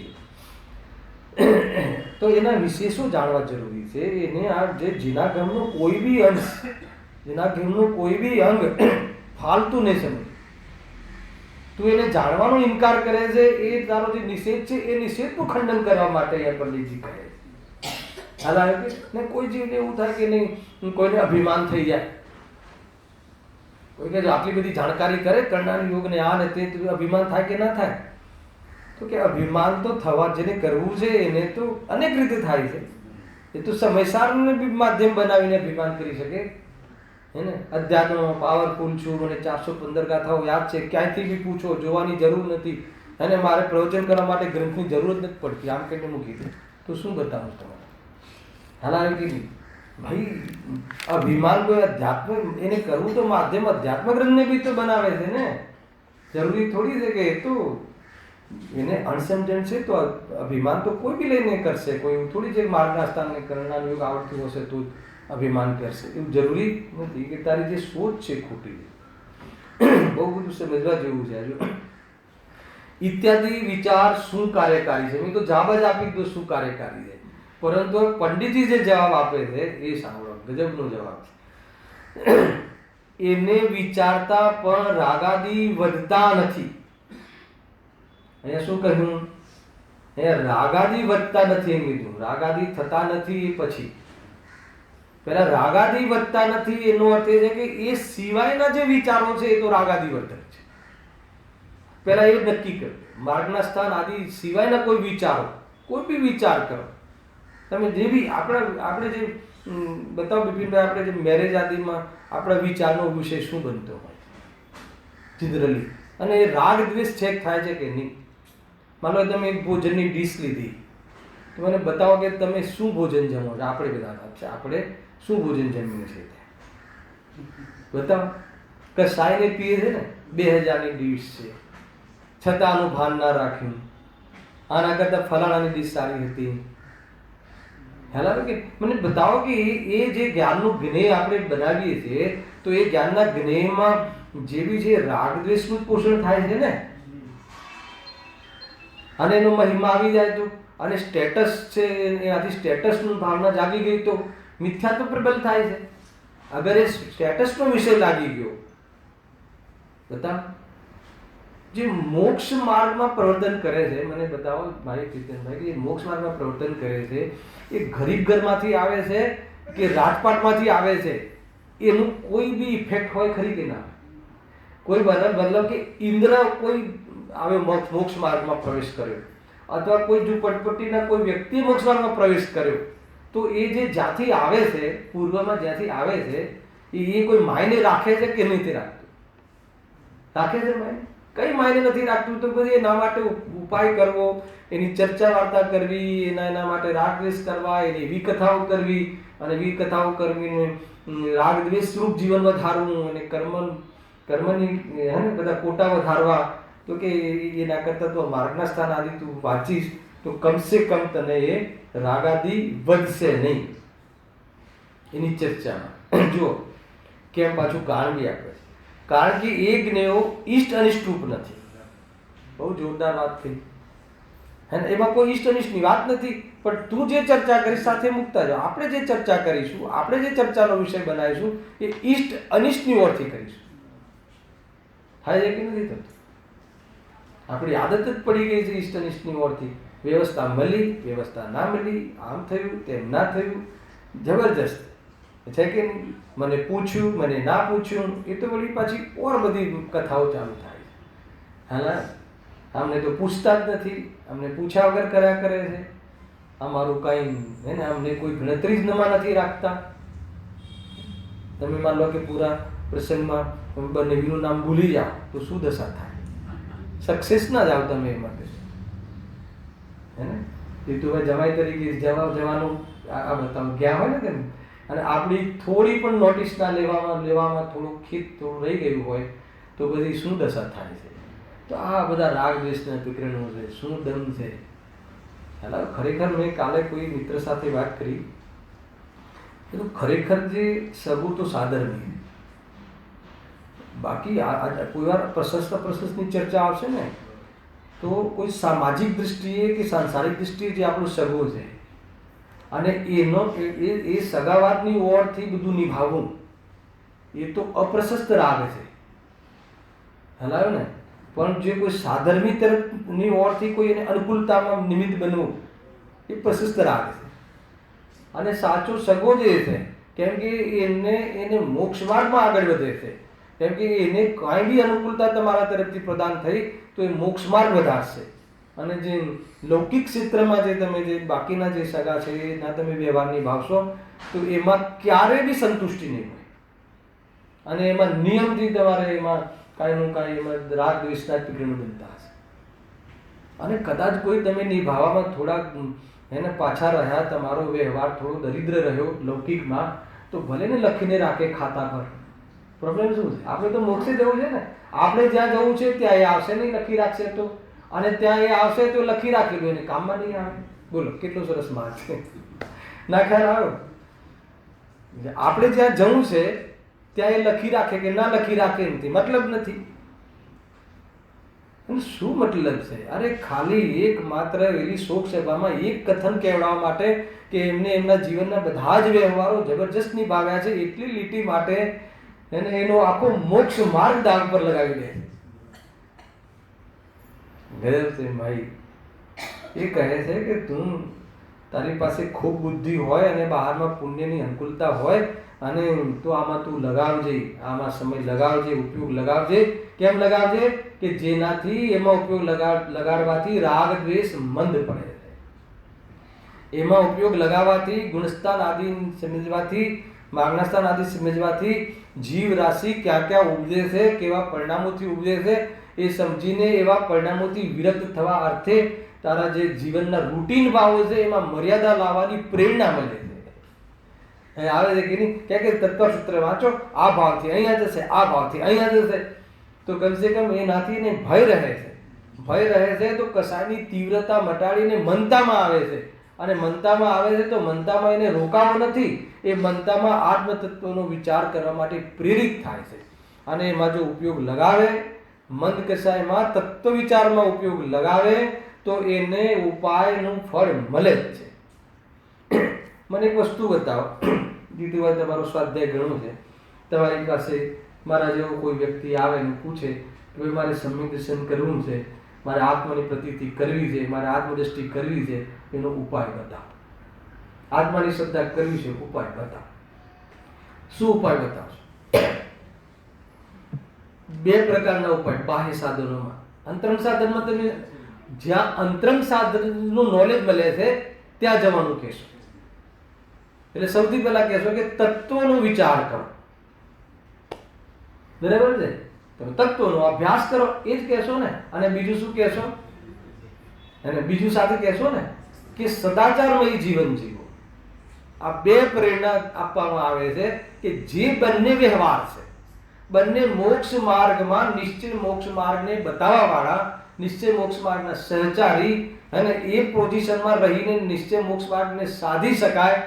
તો એના વિશેષો જાણવા જરૂરી છે. એને આ જે જીનાગમનો કોઈ બી અંશ, જીનાગમનું કોઈ બી અંગ ફાલતું નહીં સમજ. તું એને જાણવાનો ઇનકાર કરે છે, એ તારો જે નિષેધ છે એ નિષેધનું ખંડન કરવા માટે અહીંયા પંડિતજી કહે છે. હાલ આવે કે ને કોઈ જીવને એવું થાય કે નહીં, કોઈને અભિમાન થઈ જાય, કોઈ કે આટલી બધી જાણકારી કરે કરનાર યોગને આ ને તે, અભિમાન થાય કે ના થાય? તો કે અભિમાન તો થવા જેને કરવું છે એને તો અનેક રીતે થાય છે. એ તો સમયસારને બી માધ્યમ બનાવીને અભિમાન કરી શકે હે ને. અધ્યાત્મમાં પાવરફુલ છું, મને 415 ગાથાઓ યાદ છે, ક્યાંયથી બી પૂછો, જોવાની જરૂર નથી, અને મારે પ્રવચન કરવા માટે ગ્રંથની જરૂર જ નથી પડતી, આમ કહીને મૂકી દે તો શું બતાવું તમારે? હાલ આવી કે નહીં ભાઈ, અભિમાન કોઈ અધ્યાત્મ એને કરવું તો માધ્યમ અધ્યાત્મ ગ્રંથને બી તો બનાવે છે ને. જરૂરી થોડી છે કે એ તો એને અણસમજણ છે તો અભિમાન તો કોઈ બી લઈને કરશે. કોઈ એવું થોડી છે માર્ગના સ્થાનને કરનાર યોગ આવડતું હશે તો અભિમાન કરશે, એવું જરૂરી નથી. કે તારી જે સોચ છે ખોટી છે, બહુ બધું સમજવા જેવું છે. હજુ ઇત્યાદિ વિચાર શું કાર્યકારી છે, મેં તો જવાબ જ આપી દો શું કાર્યકારી છે. પરંતુ પંડિતજી જે જવાબ આપે છે એ સાંભળો, ગજબનો જવાબ છે. એને વિચારતા પણ રાગાદી વધતા નથી. અહીંયા શું કહ્યું? અહીંયા રાગાદી વધતા નથી એમ કીધું, રાગાદી થતા નથી. એ પછી પેલા રાગાદી વધતા નથી એનો અર્થ એ છે કે એ સિવાયના જે વિચારો છે એ તો રાગાદી વર્ધક છે. પેલા એ નક્કી કર્યું, માર્ગના સ્થાન આદિ સિવાયના કોઈ વિચારો, કોઈ બી વિચાર કરો તમે, જે બી આપણે જે બતાવો બિપિનભાઈ, આપણે જે મેરેજ આદિમાં આપણા વિચારનો વિષય શું બનતો હોય જનરલી, અને એ રાગ દ્વેષ ચેક થાય છે કે નહીં. માનો તમે એક ભોજનની ડીશ લીધી તો મને બતાવો કે તમે શું ભોજન જમો છો. આપણે બધા આપણે શું ભોજન જમીએ છીએ બતાવો. કસાઈને પીએ છે ને, 2000ની ડીશ છે, છતાં આનું ભાન ના રાખ્યું, આના કરતાં ફલાણાની ડીશ સારી હતી. ખ્યાલ આવે કે મને બતાવો કે એ જે જ્ઞાનનું જ્ઞેય આપણે બનાવીએ છીએ તો એ જ્ઞાનના જ્ઞેયમાં જે બી છે રાગ દ્વેષનું પોષણ થાય છે ને, અને એનો મહિમા આવી જાય તો, અને સ્ટેટસ છે એનાથી સ્ટેટસની ભાવના જાગી ગઈ તો મિથ્યાત્વ પ્રબલ થાય છે. અગર એ સ્ટેટસનો વિષય લાગી ગયો, બતાવો જે મોક્ષ માર્ગમાં પ્રવર્તન કરે છે, મને બતાવો ભાઈ ચેતનભાઈ, કે મોક્ષ માર્ગમાં પ્રવર્તન કરે છે એ ગરીબ ઘરમાંથી આવે છે કે રાજપાટમાંથી આવે છે, એનું કોઈ બી ઇફેક્ટ હોય ખરી કે ના? કોઈ મતલબ કે ઇન્દ્ર કોઈ આવે મોક્ષ માર્ગમાં પ્રવેશ કર્યો, અથવા કોઈ ઝૂંપડપટ્ટીના કોઈ વ્યક્તિએ મોક્ષ માર્ગમાં પ્રવેશ કર્યો, તો એ જે જ્યાંથી આવે છે, પૂર્વમાં જ્યાંથી આવે છે, એ કોઈ માયને રાખે છે કે નથી રાખતું? રાખે છે માયને? કઈ માયને નથી રાખતું. તો પછી એના માટે ઉપાય કરવો, એની ચર્ચા વાર્તા કરવી, એના માટે રાગ દ્વેષ કરવા, એની વિકથાઓ કરવી, અને વિકથાઓ કરવીને રાગ દ્વેષ રૂપ જીવન વધારવું, અને કર્મની બધા કોટા વધારવા. તો કે એના કરતાં તો માર્ગના સ્થાન આદિ તું વાંચીશ તો કમસે કમ તને એ રાગાદી વધશે નહીં. એની ચર્ચામાં જુઓ કેમ પાછું કારણ બી આપે છે. કારણ કે એ જ્ઞેયો ઈષ્ટ અનિષ્ટ રૂપ નથી. બહુ જોરદાર વાત થઈ હે ને, એમાં કોઈ ઈષ્ટ અનિષ્ટની વાત નથી. પણ તું જે ચર્ચા કરીશ સાથે મૂકતા જાઓ. આપણે જે ચર્ચા કરીશું, આપણે જે ચર્ચાનો વિષય બનાવીશું એ ઈષ્ટ અનિષ્ટની ઓળથી કરીશું. થાય છે કે નથી થતું? આપણી આદત જ પડી ગઈ છે ઈષ્ટ અનિષ્ટની ઓળથી. વ્યવસ્થા મળી, વ્યવસ્થા ના મળી, આમ થયું તેમ ના થયું, જબરજસ્ત છે કે નહીં? મને પૂછ્યું, મને ના પૂછ્યું, એ તો વળી પાછી ઓર બધી કથાઓ ચાલુ થાય છે. હા, અમને તો પૂછતા જ નથી, અમને પૂછ્યા વગર કર્યા કરે છે, અમારું કાંઈ હે ને, અમને કોઈ ગણતરી જ નમા નથી રાખતા. તમે માન લો કે પૂરા પ્રસંગમાં બંનેનું નામ ભૂલી જાઓ તો શું દશા થાય? સક્સેસ ના જાઓ તમે એ માટે, હે ને? જીતુભાઈ જમાઈ તરીકે જવાનું આ બતાવો ગયા હોય ને તેમ, અને આપણી થોડી પણ નોટિસ ના લેવામાં થોડું થોડું રહી ગયું હોય તો બધી શું દશા થાય છે? તો આ બધા રાગ દ્વેષના વિકરણો છે, શું દમ છે. ચાલો, ખરેખર મેં કાલે કોઈ મિત્ર સાથે વાત કરી, એ તો ખરેખર જે સગું તો સાધર્મી, બાકી કોઈ વાર પ્રશસ્તની ચર્ચા આવશે ને તો કોઈ સામાજિક દ્રષ્ટિએ કે સાંસારિક દ્રષ્ટિએ જે આપણું સગો છે અને એ સગાવાતની ઓરથી બધું નિભાવવું, એ તો અપ્રશસ્ત રાગ છે. હલાયો ને? પણ જે કોઈ સાધર્મી તરફની ઓરથી કોઈ એને અનુકૂળતામાં નિમિત્ત બનવું, એ પ્રશસ્ત રાગ છે. અને સાચો સગો જે છે, કેમ કે એને મોક્ષ માર્ગમાં આગળ વધે છે, કેમ કે એને કાંઈ બી અનુકૂળતા તમારા તરફથી પ્રદાન થઈ તો એ મોક્ષ માર્ગ વધારશે. અને જે લૌકિક ક્ષેત્રમાં જે તમે જે બાકીના જે સગા છે એના તમે વ્યવહાર નિભાવશો તો એમાં ક્યારેય બી સંતુષ્ટિ નહીં હોય, અને એમાં નિયમથી તમારે એમાં કાંઈનું કાંઈ એમાં રાગ દ્વેષના પીગળનું બનતા હશે. અને કદાચ કોઈ તમે નિભાવવામાં થોડાક એને પાછા રહ્યા, તમારો વ્યવહાર થોડો દરિદ્ર રહ્યો લૌકિકમાં, તો ભલે ને લખીને રાખે ખાતા પર, પ્રોબ્લેમ શું છે? આપણે તો મોક્ષે જવું છે ને, આપણે જ્યાં જવું છે ત્યાં એ આવશે નહીં લખી રાખશે તો, અને ત્યાં એ આવશે તો લખી રાખેલું એને કામમાં નહીં આવે. બોલો કેટલો સરસ માર્ગ છે, ના ખ્યાલ આવ્યો? આપણે જ્યાં જવું છે ત્યાં એ લખી રાખે કે ના લખી રાખે નથી, મતલબ નથી. શું મતલબ છે? અરે ખાલી એક માત્ર એવી શોક સભામાં એક કથન કહેવડાવવા માટે કે એમને એમના જીવનના બધા જ વ્યવહારો જબરજસ્ત નિભાવ્યા છે, એટલી લીટી માટે એને એનો આખો મોક્ષ માર્ગ દાગ પર લગાવી દે. ગજબ છે ભાઈ. એ કહે છે કે તું તારી પાસે ખૂબ બુદ્ધિ હોય અને બહારમાં પુણ્યની અનુકૂળતા હોય અને તો આમાં તું લગાવજે, આમાં સમય લગાવજે, ઉપયોગ લગાવજે. કેમ લગાવજે? કે જેનાથી એમાં ઉપયોગ લગાડવાથી રાગ દ્વેષ મંદ પડે છે. એમાં ઉપયોગ લગાવવાથી ગુણસ્થાન આદિ સમજવાથી, માર્ગસ્થાન આદિ સમજવાથી જીવ રાશિ ક્યાં ક્યાં ઉપજે છે, કેવા પરિણામોથી ઉપજે છે, એ સમજીને એવા પરિણામોથી વિરક્ત થવા અર્થે તારા જે જીવનના રૂટીન ભાવો છે એમાં મર્યાદા લાવવાની પ્રેરણા મળે છે. આવે છે કે નહીં? કે તત્વસૂત્ર વાંચો, આ ભાવથી અહીંયા જશે, આ ભાવથી અહીંયા જશે, તો કમસે કમ એનાથી એને ભય રહે છે. ભય રહે છે તો કસાયની તીવ્રતા મટાડીને મનતામાં આવે છે, અને મનતામાં આવે છે તો મનતામાં એને રોકાવો નથી, એ મનતામાં આત્મતત્વનો વિચાર કરવા માટે પ્રેરિત થાય છે. અને એમાં જો ઉપયોગ લગાવે, મંદ કસાયમાં તત્વ વિચારમાં ઉપયોગ લગાવે તો એને ઉપાયનું ફળ મળે જ છે. મને એક વસ્તુ બતાવો, જીતુભાઈ તમારો સ્વાધ્યાય ઘણું છે, તમારી પાસે મારા જેવો કોઈ વ્યક્તિ આવે ને પૂછે કે ભાઈ મારે સમ્યક દર્શન કરવું છે, મારે આત્માની પ્રતીતિ કરવી છે, મારે આત્મદ્રષ્ટિ કરવી છે, એનો ઉપાય બતાવો. આત્માની શ્રદ્ધા કરવી છે, ઉપાય બતાવો. શું ઉપાય બતાવશો? બે પ્રકારના ઉપાય બાહ્ય સાધનોમાં. અંતરંગ સાધનમાં તમે જ્યાં અંતરંગ સાધનનું નોલેજ મળે છે ત્યાં જવાનું કહેશો. એટલે સૌથી પહેલા કહેશો કે તત્વનો વિચાર કરો, બરાબર છે? તમે તત્વનો અભ્યાસ કરો એ જ કહેશો ને. અને બીજું શું કહેશો? અને બીજું સાથે કહેશો ને કે સદાચારમય જીવન જીવો. આ બે પ્રેરણા આપવામાં આવે છે કે જે બંને વ્યવહાર છે, બંને મોક્ષ માર્ગમાં નિશ્ચય મોક્ષ માર્ગને બતાવવા વાળા, નિશ્ચય મોક્ષ માર્ગના સહચારી, અને એ પોઝિશનમાં રહીને નિશ્ચય મોક્ષ માર્ગને સાધી શકાય,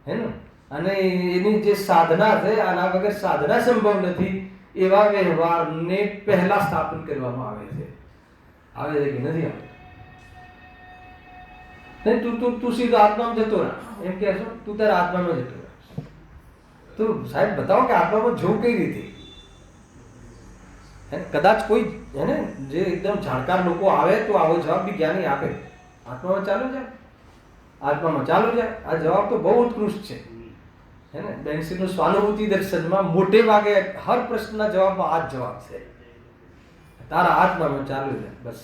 હે ને? અને એની જે સાધના છે, આના વગર સાધના સંભવ નથી, એવા વ્યવહારને પહેલા સ્થાપન કરવામાં આવે છે. આવે છે કે નથી આવતું? નહીં, તું સીધો આત્મામાં જતો રહે એમ કહેશો? તું તારા આત્મામાં જતો રહે. તો સાહેબ બતાવો કે આત્મામાં જવું કઈ રીતે? કદાચ કોઈ હે ને જે એકદમ જાણકાર લોકો આવે તો આવો જવાબ બી જ્ઞાની આપે, આત્મામાં ચાલુ જાય, આત્મામાં ચાલુ જાય. આ જવાબ તો બહુ ઉત્કૃષ્ટ છે, હે ને? બેન્સીનું સ્વાનુભૂતિ દર્શનમાં મોટે ભાગે હર પ્રશ્નના જવાબમાં આ જ જવાબ છે, તારા આત્મામાં ચાલુ જાય. બસ.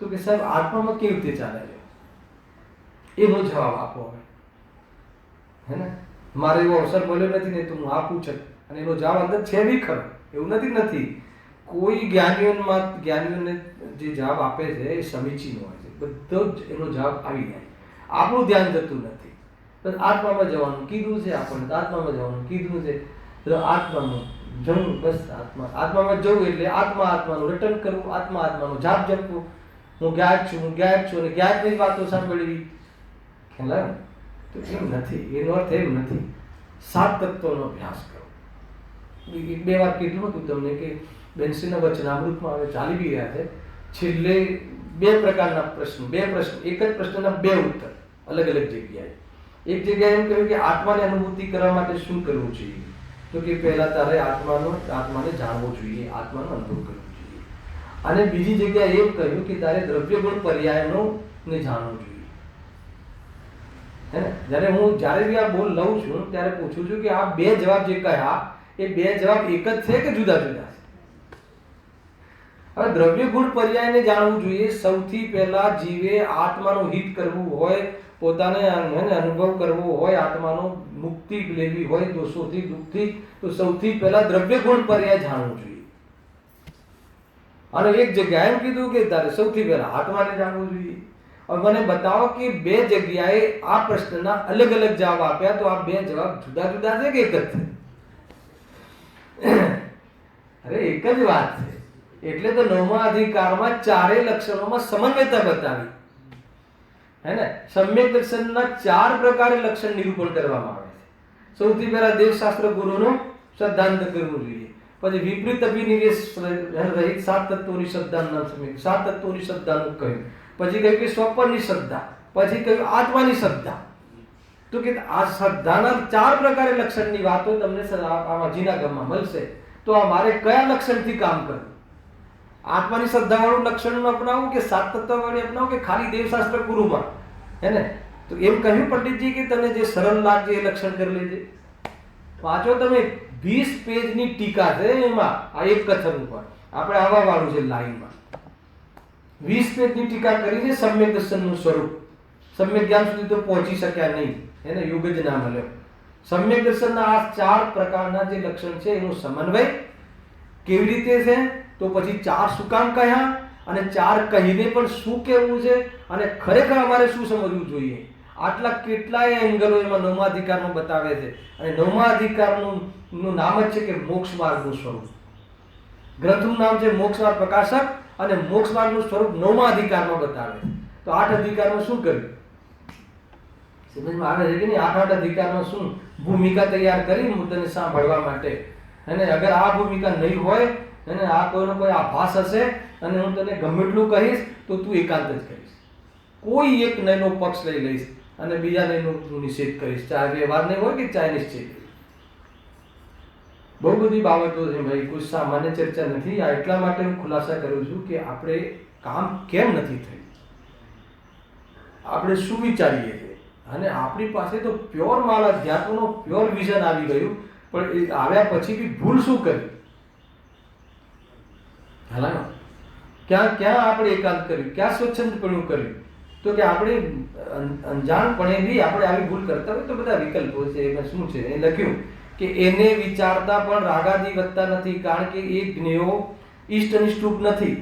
તો કે સાહેબ આત્મામાં કેવી રીતે ચાલે છે એનો જવાબ આપો હવે, હે ને? મારે એવો અવસર મળ્યો નથી ને તો હું આપું છું, અને એનો જવાબ અંદર છે બી ખરો, એવું નથી. કોઈ જ્ઞાનીઓને જે જવાબ આપે છે એ સમીચીન હોય છે, બધો જ એનો જવાબ આવી જાય. આપણું ધ્યાન જતું નથી. તો આત્મામાં જવાનું કીધું છે આપણને, આત્મામાં જવાનું કીધું છે, તો આત્મામાં જવું. બસ આત્મામાં જવું એટલે આત્માનું રટન કરવું, આત્માનો જાપ જપવું. હું જ્ઞાત છું અને જ્ઞાતની જ વાતો સાંભળવી. ખ્યાલ આવે? તો એમ નથી, એનો અર્થ એમ નથી. 7 તત્વોનો અભ્યાસ કરો. બે વાર કીધું હતું તમને કે બેન્સીના વચનામૃતમાં હવે ચાલી બી રહ્યા છે. છેલ્લે બે પ્રકારના પ્રશ્ન, એક જ પ્રશ્નના 2 ઉત્તર અલગ અલગ જગ્યાએ. એક જગ્યાએ એમ કહ્યું કે આત્માની અનુભૂતિ કરવા માટે શું કરવું જોઈએ? તો કે પહેલા તારે આત્માને જાણવો જોઈએ, આત્માનો અનુભવ કરવો જોઈએ. અને બીજી જગ્યાએ એમ કહ્યું કે તારે દ્રવ્ય ગુણ પર્યાયનો ને જાણવું જોઈએ. હે ને? જ્યારે બી આ બોલ લઉં છું ત્યારે પૂછું છું કે આ બે જવાબ જે કહ્યા એ બે જવાબ એક જ છે કે જુદા જુદા છે? હવે દ્રવ્ય ગુણ પર્યાયને જાણવું જોઈએ. સૌથી પહેલા જીવે આત્માનું હિત કરવું હોય, પોતાને અનુભવ કરવો હોય, આત્માનો મુક્તિ લેવી હોય દોષોથી દુઃખથી, તો સૌથી પહેલા દ્રવ્ય ગુણ પર્યાય જાણવું જોઈએ. અને એક જગ્યાએ એમ કીધું કે તારે સૌથી પહેલા આત્માને જાણવું જોઈએ. હવે મને બતાવો કે બે જગ્યાએ આ પ્રશ્નના અલગ અલગ જવાબ આપ્યા, તો આ બે જવાબ જુદા જુદા છે કે એક જ છે? અરે એક જ વાત છે. એટલે તો 9મા અધિકારમાં ચારેય લક્ષણોમાં સમન્વયતા બતાવી, હે ને? સમ્યક દર્શનના 4 પ્રકારે લક્ષણ નિરૂપણ કરવામાં આવે છે. સૌથી પહેલા દેવશાસ્ત્ર ગુરુનું શ્રદ્ધાંત કરવું જોઈએ, પછી વિપરીત અભિનિવેશ રહિત 7 તત્વોની શ્રદ્ધાનું સમ્યક 7 તત્વોની શ્રદ્ધાનું કહ્યું, પછી કહ્યું કે સ્વપ્નની શ્રદ્ધા, પછી કહ્યું આત્માની શ્રદ્ધા. તો કે આ શ્રદ્ધાના 4 પ્રકારે લક્ષણની વાતો તમને આમાં જીનાગમમાં મળશે. તો આ મારે કયા લક્ષણથી કામ કરવું? આત્માની શ્રદ્ધા વાળું લક્ષણ અપનાવું કે 7 તત્વ વાળી અપનાવું કે ખાલી દેવશાસ્ત્ર ગુરુમાં, હે ને? તો એમ કહ્યું પંડિતજી કે તને જે સરળ લાગે એ લક્ષણ કરી લેજે. વાંચો તમે, 20 પેજની ટીકા છે એમાં આ એક કથન ઉપર. આપણે આવા વાળું છે લાઈનમાં 20 પેજની ટીકા કરી છે સમ્યક દર્શનનું સ્વરૂપ. સમ્યક જ્ઞાન સુધી તો પહોંચી શક્યા નહીં, એને યુગ જ ના મળ્યો. સમ્યક દર્શનના આ 4 પ્રકારના જે લક્ષણ છે એનું સમન્વય કેવી રીતે છે, તો પછી 4 શું કામ કહ્યા, અને 4 કહીને પણ શું કહેવું છે, અને ખરેખર અમારે શું સમજવું જોઈએ, આટલા કેટલાય એંગલો એમાં 9મા અધિકારમાં બતાવે છે. અને 9મા અધિકારનું નામ જ છે કે મોક્ષ માર્ગનું સ્વરૂપ. ગ્રંથનું નામ છે મોક્ષ માર્ગ પ્રકાશક, અને મોક્ષ માર્ગનું સ્વરૂપ 9મા અધિકારમાં બતાવે છે. તો 8 અધિકારમાં શું કર્યું સમજમાં આવે છે કે નહીં? 8 અધિકારમાં શું ભૂમિકા તૈયાર કરી મુદ્દાને સાંભળવા માટે, અને અગર આ ભૂમિકા નહીં હોય અને આ કોઈનો કોઈ આભાસ હશે અને હું તને ગમે એટલું કહીશ તો તું એકાંત જ કરીશ. કોઈ એક નયનો પક્ષ લઈ લઈશ અને બીજા નયનો નિષેધ કરીશ, ચાહે વ્યવહાર નહીં હોય કે ચાહે નિશ્ચિત. બહુ બધી બાબતો છે ભાઈ, કોઈ સામાન્ય ચર્ચા નથી. આ એટલા માટે હું ખુલાસા કરું છું કે આપણે કામ કેમ નથી થયું, આપણે શું વિચારીએ છીએ, અને આપણી પાસે તો પ્યોર માલ અધ્યાત્મનો પ્યોર વિઝન આવી ગયું, પણ એ આવ્યા પછી બી ભૂલ શું કરી? હાલા ક્યાં ક્યાં આપણે એકાંત કર્યું, ક્યાં સ્વચ્છંદપણું કર્યું? તો કે આપણે અંજાણપણે બી આપણે આવી ભૂલ કરતા હોય તો બધા વિકલ્પો છે. એમાં શું છે એ લખ્યું કે એને વિચારતા પણ રાગાદી વધતા નથી, કારણ કે એ જ્ઞેયો ઈષ્ટ અનિષ્ટરૂપ નથી,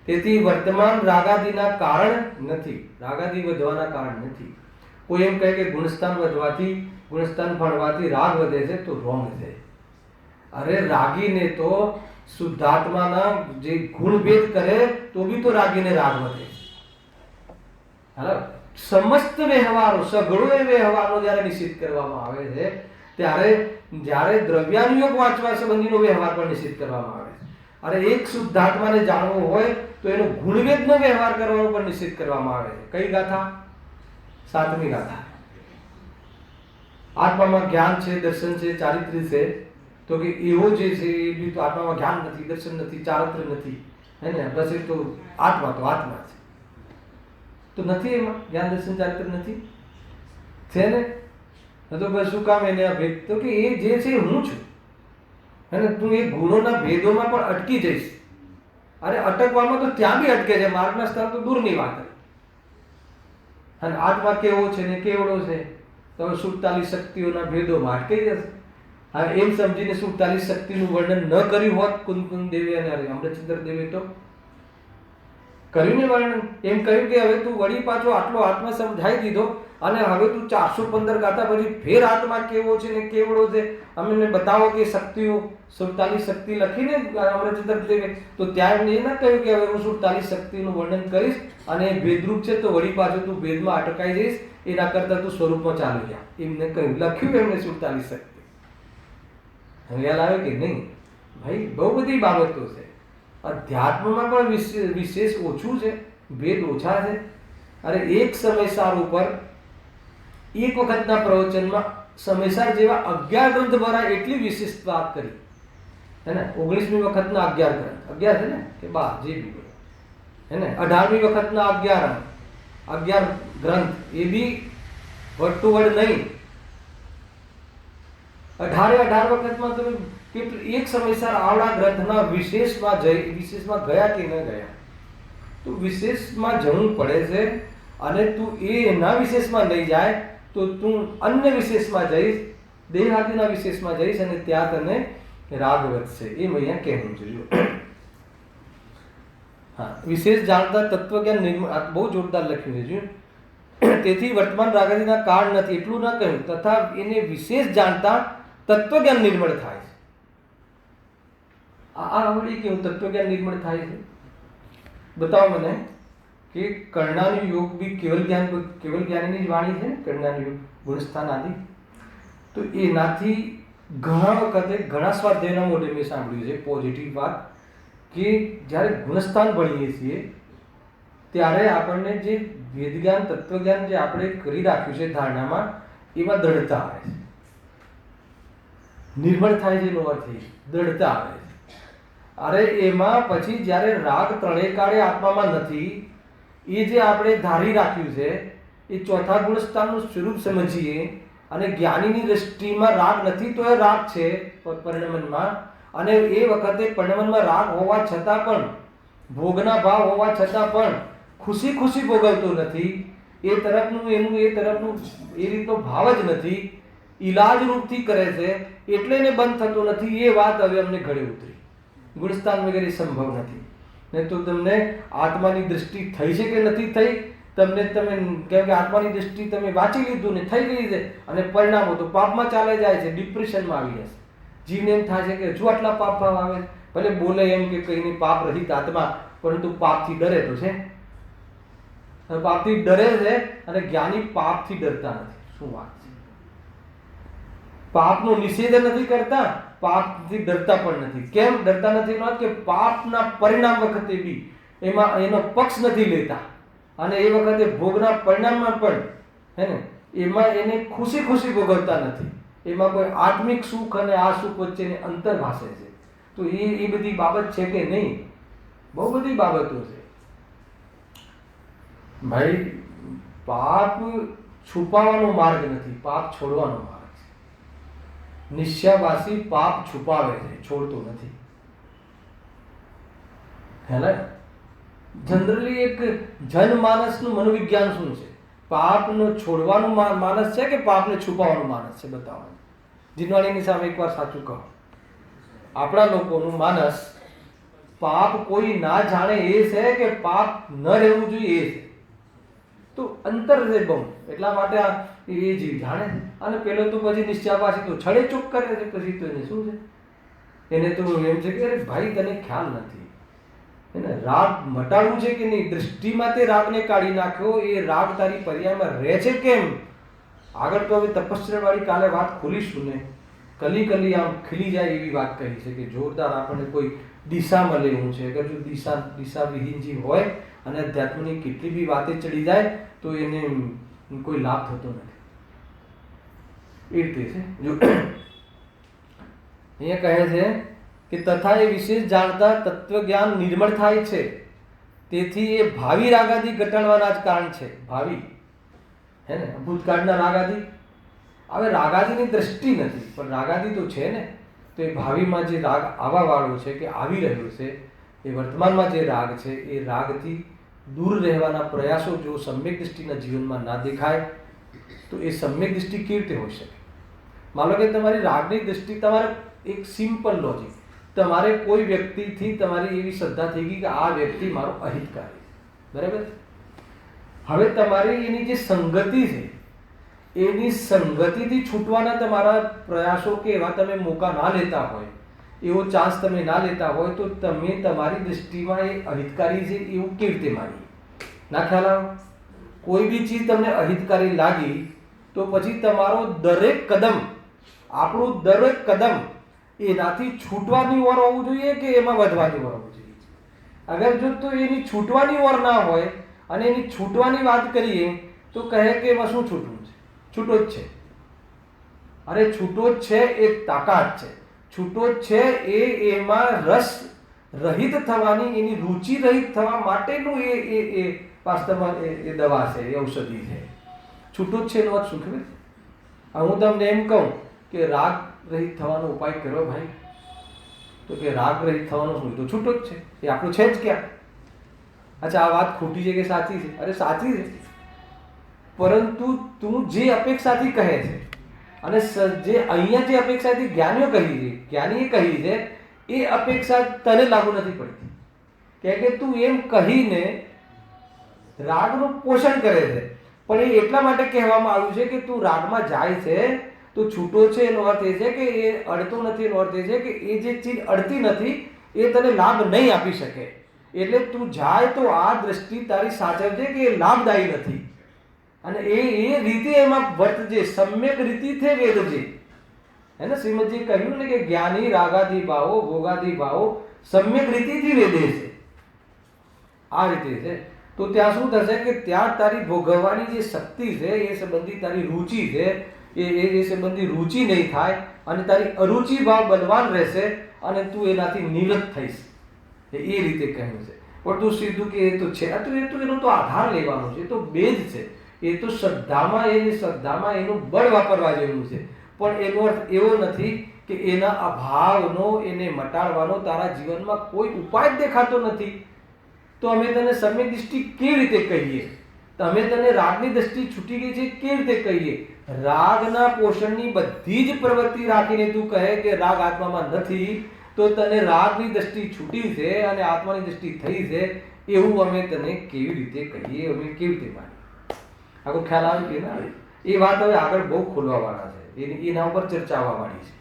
તેથી વર્તમાન રાગાદીના કારણ નથી, રાગાદી વધવાના કારણ નથી. કોઈ એમ કહે કે ગુણસ્થાન વધવાથી, ગુણસ્થાન ભણવાથી રાગ વધે છે, તો રોંગ છે. અરે રાગીને તો શુદ્ધાત્માના જે ગુણભેદ કરે તો બી તો રાગીને રાગ વધે. હાલો, સમસ્ત વ્યવહારો સઘળો એ વ્યવહારનો જ્યારે નિશ્ચિત કરવામાં આવે છે ત્યારે દ્રવ્યાનુયોગ વાંચવા સંબંધીનો વ્યવહાર પણ નિશ્ચિત કરવામાં આવે છે. અરે એક શુદ્ધાત્માને જાણવું હોય તો એનો ગુણભેદનો વ્યવહાર કરવાનો પણ નિશ્ચિત કરવામાં આવે છે. કઈ ગાથા? 7મી ગાથા. આત્મામાં જ્ઞાન છે, દર્શન છે, ચારિત્ર્ય છે. તો કે એવો જે છે એ બી તો આત્મામાં જ્ઞાન નથી, દર્શન નથી, ચારિત્ર્ય નથી, હે ને? બસ એ તો આત્મા છે. તો નથી એમાં જ્ઞાન દર્શન ચારિત્ર્ય નથી, છે ને? તો બસ શું કામ એને આ ભેદ? તો કે એ જે છે હું છું, હે ને? તું એ ગુણોના ભેદોમાં પણ અટકી જઈશ. અરે અટકવામાં તો ત્યાં બી અટકે છે, માર્ગના સ્થળ તો દૂરની વાત. અને આત્મા કેવો છે ને કેવડો છે, તો 47 શક્તિઓના ભેદોમાં અટકી જશે. હવે એમ સમજીને 47 શક્તિનું વર્ણન ન કર્યું હોત કુંદ દેવી અને અમૃતચંદ્ર દેવી તો કર્યું ને વર્ણન. એમ કહ્યું કે હવે તું વળી પાછો આટલો આત્મા સમજાઈ દીધો અને હવે તું 415 ગાથા પછી ફેર આત્મા કેવો છે ને કેવડો છે અમને બતાવો કે શક્તિઓ 47 શક્તિ લખીને અમૃતચંદ્ર દેવે, તો ત્યાં એમને એ ના કહ્યું કે હવે હું 47 શક્તિનું વર્ણન કરીશ અને ભેદરૂપ છે તો વળી પાછો તું ભેદમાં અટકાઈ જઈશ, એના કરતા તું સ્વરૂપમાં ચાલી જા. એમને કહ્યું, લખ્યું એમને 47 શક્તિ. ખ્યાલ આવે કે નહીં ભાઈ? બહુ બધી બાબતો છે. અધ્યાત્મમાં પણ વિશેષ ઓછું છે, ભેદ ઓછા છે. અરે એક સમયસાર ઉપર એક વખતના પ્રવચનમાં સમયસાર જેવા 11 ગ્રંથ ભરાય એટલી વિશિષ્ટ વાત કરી, હે ને? 19મી વખતના 11 ગ્રંથ, 11 છે ને કે 12 જે બી, હે ને? 18મી વખતના 11 ગ્રંથ એ બી વર્ડ ટુ વર્ડ નહીં. 18 વખતમાં તમે એક સમયસર આવડા ગ્રંથના વિશેષમાં ગયા કે ન ગયા? તો વિશેષમાં જવું પડે છે, અને તું એના વિશેષમાં નહીં જાય તો તું અન્ય વિશેષમાં જઈશ, દેહાદિના વિશેષમાં જઈશ, અને ત્યાં તને રાગ વધશે. એમ અહીંયા કહેવું જોઈએ. હા, વિશેષ જાણતા તત્વજ્ઞાન નિર્મળ. બહુ જોરદાર લખ્યું છે. તેથી વર્તમાન રાગાદિના કાળ નથી એટલું ના કહ્યું, તથા એને વિશેષ જાણતા તત્વજ્ઞાન નિર્મળ થાય છે. આ આવડી કેવું તત્વજ્ઞાન નિર્મળ થાય છે? બતાવો મને કે કર્ણાનું યોગ બી કેવલ જ્ઞાનીની જ વાણી છે ને, કર્ણાનું યોગ ગુણસ્થાન આદિ. તો એનાથી ઘણા વખતે ઘણા સ્વાધ્યાયના મોઢે મેં સાંભળ્યું છે પોઝિટિવ વાત, કે જ્યારે ગુણસ્થાન ભણીએ છીએ ત્યારે આપણને જે વેદજ્ઞાન તત્વજ્ઞાન જે આપણે કરી રાખ્યું છે ધારણામાં, એમાં દ્રઢતા આવે છે. નિર્મળ થાય છે એનો અર્થ એ દ્રઢતા આવે છે. અરે એમાં પછી જ્યારે રાગ ત્રણેય કાળે આત્મામાં નથી, એ જે આપણે ધારી રાખ્યું છે એ ચોથા ગુણસ્થાનનું સ્વરૂપ સમજીએ, અને જ્ઞાનીની દ્રષ્ટિમાં રાગ નથી તો એ રાગ છે પરિણમનમાં, અને એ વખતે પરિણમનમાં રાગ હોવા છતાં પણ, ભોગના ભાવ હોવા છતાં પણ ખુશી ખુશી ભોગવતો નથી, એ તરફનું એ રીતનો ભાવ જ નથી, ઈલાજ રૂપથી કરે છે એટલે એને બંધ થતો નથી. એ વાત હવે અમને ઘડી ઉતરી. ગુણસ્થાન વગેરે સંભવ નથી. નહીં તો તમને આત્માની દૃષ્ટિ થઈ છે કે નથી થઈ, તમે કેમ કે આત્માની દૃષ્ટિ તમે વાંચી લીધું ને થઈ ગઈ છે, અને પરિણામો તો પાપમાં ચાલે જાય છે, ડિપ્રેશનમાં આવી જશે. જીવને એમ થાય છે કે હજુ આટલા પાપ ભાવ આવે, ભલે બોલે એમ કે કઈને પાપ રહિત આત્મા, પરંતુ પાપથી ડરે તો છે. પાપથી ડરે છે, અને જ્ઞાની પાપથી ડરતા નથી. શું વાત છે! પાપનો નિષેધ નથી કરતા, પાપથી ડરતા પણ નથી. કેમ ડરતા નથી? કે પાપના પરિણામ વખતે બી એમાં એનો પક્ષ નથી લેતા, અને એ વખતે ભોગના પરિણામમાં પણ હે ને એમાં એને ખુશી ખુશી ભોગવતા નથી. એમાં કોઈ આત્મિક સુખ અને આ સુખ વચ્ચેને અંતર ભાસે છે. તો એ બધી બાબત છે કે નહીં? બહુ બધી બાબતો છે ભાઈ. પાપ છુપાવવાનો માર્ગ નથી, પાપ છોડવાનો માર્ગ છે. નિશ્ચયવાસી પાપ છુપાવે છે, છોડતો નથી. હેને જનરલી એક જનમાનસનું મનોવિજ્ઞાન શું છે? પાપનો છોડવાનું માનસ છે કે પાપને છુપાવવાનું માનસ છે? બતાવવાનું. જીનવાણીની સામે એકવાર સાચું કહો. આપણા લોકોનું માનસ પાપ કોઈ ના જાણે એ છે કે પાપ ન રહેવું જોઈએ એ છે. તો અંતર છે બહુ, એટલા માટે એ જીવ જાણે. અને પેલો તો પછી નિશ્ચયવાસી તો છડે ચોક કરે છે. પછી તો એને શું છે? એને તો એમ છે કે ભાઈ તને ખ્યાલ નથી, એને રાગ મટાડવું છે કે નહીં, દૃષ્ટિમાં તે રાગને કાઢી નાખ્યો. એ રાગ તારી પર્યાયમાં રહે છે કેમ? આગળ તો હવે તપસ્યા વાળી કાલે વાત ખોલીશું ને, કલી કલી આમ ખીલી જાય એવી વાત કહી છે કે જોરદાર આપણને કોઈ દિશા મળે એવું છે. અગર જો દિશા વિહીન જે હોય અને અધ્યાત્મની કેટલી બી વાતે ચડી જાય તો એને કોઈ લાભ થતો નથી. એ રીતે છે. જો અહીંયા કહે છે કે તથા એ વિશેષ જાણતા તત્વજ્ઞાન નિર્મળ થાય છે, તેથી એ ભાવિ રાગાદિ ઘટાડવાના જ કારણ છે. ભાવિ હે ને, ભૂતકાળના રાગાદિ. હવે રાગાદિની દ્રષ્ટિ નથી પણ રાગાદિ તો છે ને. તો એ ભાવિમાં જે રાગ આવવા વાળો છે કે આવી રહ્યો છે, એ વર્તમાનમાં જે રાગ છે એ રાગથી દૂર રહેવાના પ્રયાસો જો સમ્યક દૃષ્ટિના જીવનમાં ના દેખાય તો એ સમ્યક દૃષ્ટિ કેવી રીતે હોઈ શકે? માનો કે તમારી રાગની દૃષ્ટિ, તમારે એક સિમ્પલ લોજિક, તમારે કોઈ વ્યક્તિથી તમારી એવી શ્રદ્ધા થઈ ગઈ કે આ વ્યક્તિ મારો અહિતકારી છે, બરાબર? હવે તમારી એની જે સંગતિ છે, એની સંગતિથી છૂટવાના તમારા પ્રયાસો કે એવા તમે મોકા ના લેતા હોય, એવો ચાન્સ તમે ના લેતા હોય, તો તમે તમારી દૃષ્ટિમાં એ અહિતકારી છે એવું કેવી રીતે માની? ના ખ્યાલ આવે? કોઈ બી ચીજ તમને અહિતકારી લાગી તો પછી તમારો દરેક કદમ, આપણું દરેક કદમ એનાથી છૂટવાની ઓર હોવું જોઈએ કે એમાં વધવાની ઓર હોવું જોઈએ? અગર જો તો એની છૂટવાની ઓર ના હોય અને એની છૂટવાની વાત કરીએ તો કહે કે એમાં શું છૂટવું છે? છૂટો જ છે. અરે છૂટો જ છે, એ તાકાત છે. છૂટો જ છે, એમાં રસ રહિત થવાની, એની રુચિ રહિત થવા માટેનું એ વાસ્તવમાં એ દવા છે, એ ઔષધિ છે. છૂટો જ છે એનો અર્થ શું ખબર છે? હું તમને એમ કહું કે રાગ રહિત થવાનો ઉપાય કરો ભાઈ, તો કે રાગ રહિત થવાનો શું? તો છૂટો જ છે, એ આપણું છે જ ક્યાં? અચ્છા, આ વાત ખોટી છે કે સાચી છે? અરે સાચી છે, પરંતુ તું જે અપેક્ષાથી કહે છે અને જે અહીંયા જે અપેક્ષાથી જ્ઞાનીઓ કહી છે, જ્ઞાનીએ કહી છે, એ અપેક્ષા તને લાગુ નથી પડતી. કે તું એમ કહીને રાગનું પોષણ કરે છે, પણ એ એટલા માટે કહેવામાં આવ્યું છે કે તું રાગમાં જાય છે તો છૂટો છે, એનો અર્થ એ છે કે એ અડતો નથી. એનો અર્થ એ છે કે એ જે ચીજ અડતી નથી એ તને લાભ નહીં આપી શકે. એટલે તું જાય તો આ દ્રષ્ટિ તારી સાચવજે કે એ લાભદાયી નથી, અને એ રીતે એમાં વર્તજે. સમ્યક રીતિ થે વેદજે, હે ને? શ્રીમદજી કહ્યું ને કે જ્ઞાની રાગાદી ભાવો ભોગાદી ભાવો સમ્યક રીતિથી વેદે છે. આ રીતે છે. તો ત્યાં શું થશે કે ત્યાં તારી ભોગવવાની જે શક્તિ છે એ સંબંધી તારી રુચિ છે, એ સંબંધી રુચિ નહીં થાય અને તારી અરુચિ ભાવ બલવાન રહેશે અને તું એનાથી નિવૃત્ત થઈશ. એ રીતે કહ્યું છે. પણ તું સીધું કે એ તો છે, એનો તો આધાર લેવાનો છે, એ તો બેઝ છે, એ તો શ્રદ્ધામાં એનું બળ વાપરવા જેવું છે. પણ એનો અર્થ એવો નથી કે એના અભાવનો, એને મટાડવાનો તારા જીવનમાં કોઈ ઉપાય જ દેખાતો નથી. તો અમે તને સમ્યક દૃષ્ટિ કેવી રીતે કહીએ? તમે તને રાગની દ્રષ્ટિ છૂટી ગઈ છે કેવી રીતે કહીએ? રાગના પોષણની બધી જ પ્રવૃત્તિ રાખીને તું કહે કે રાગ આત્મામાં નથી, તો તને રાગની દ્રષ્ટિ છૂટી છે અને આત્માની દ્રષ્ટિ થઈ છે એવું અમે તને કેવી રીતે કહીએ? અમે કેવી રીતે માનીએ? આખો ખ્યાલ આવે કે ના આવે? એ વાત હવે આગળ બહુ ખોલવા વાળા છે, એના ઉપર ચર્ચા આવવા વાળી છે.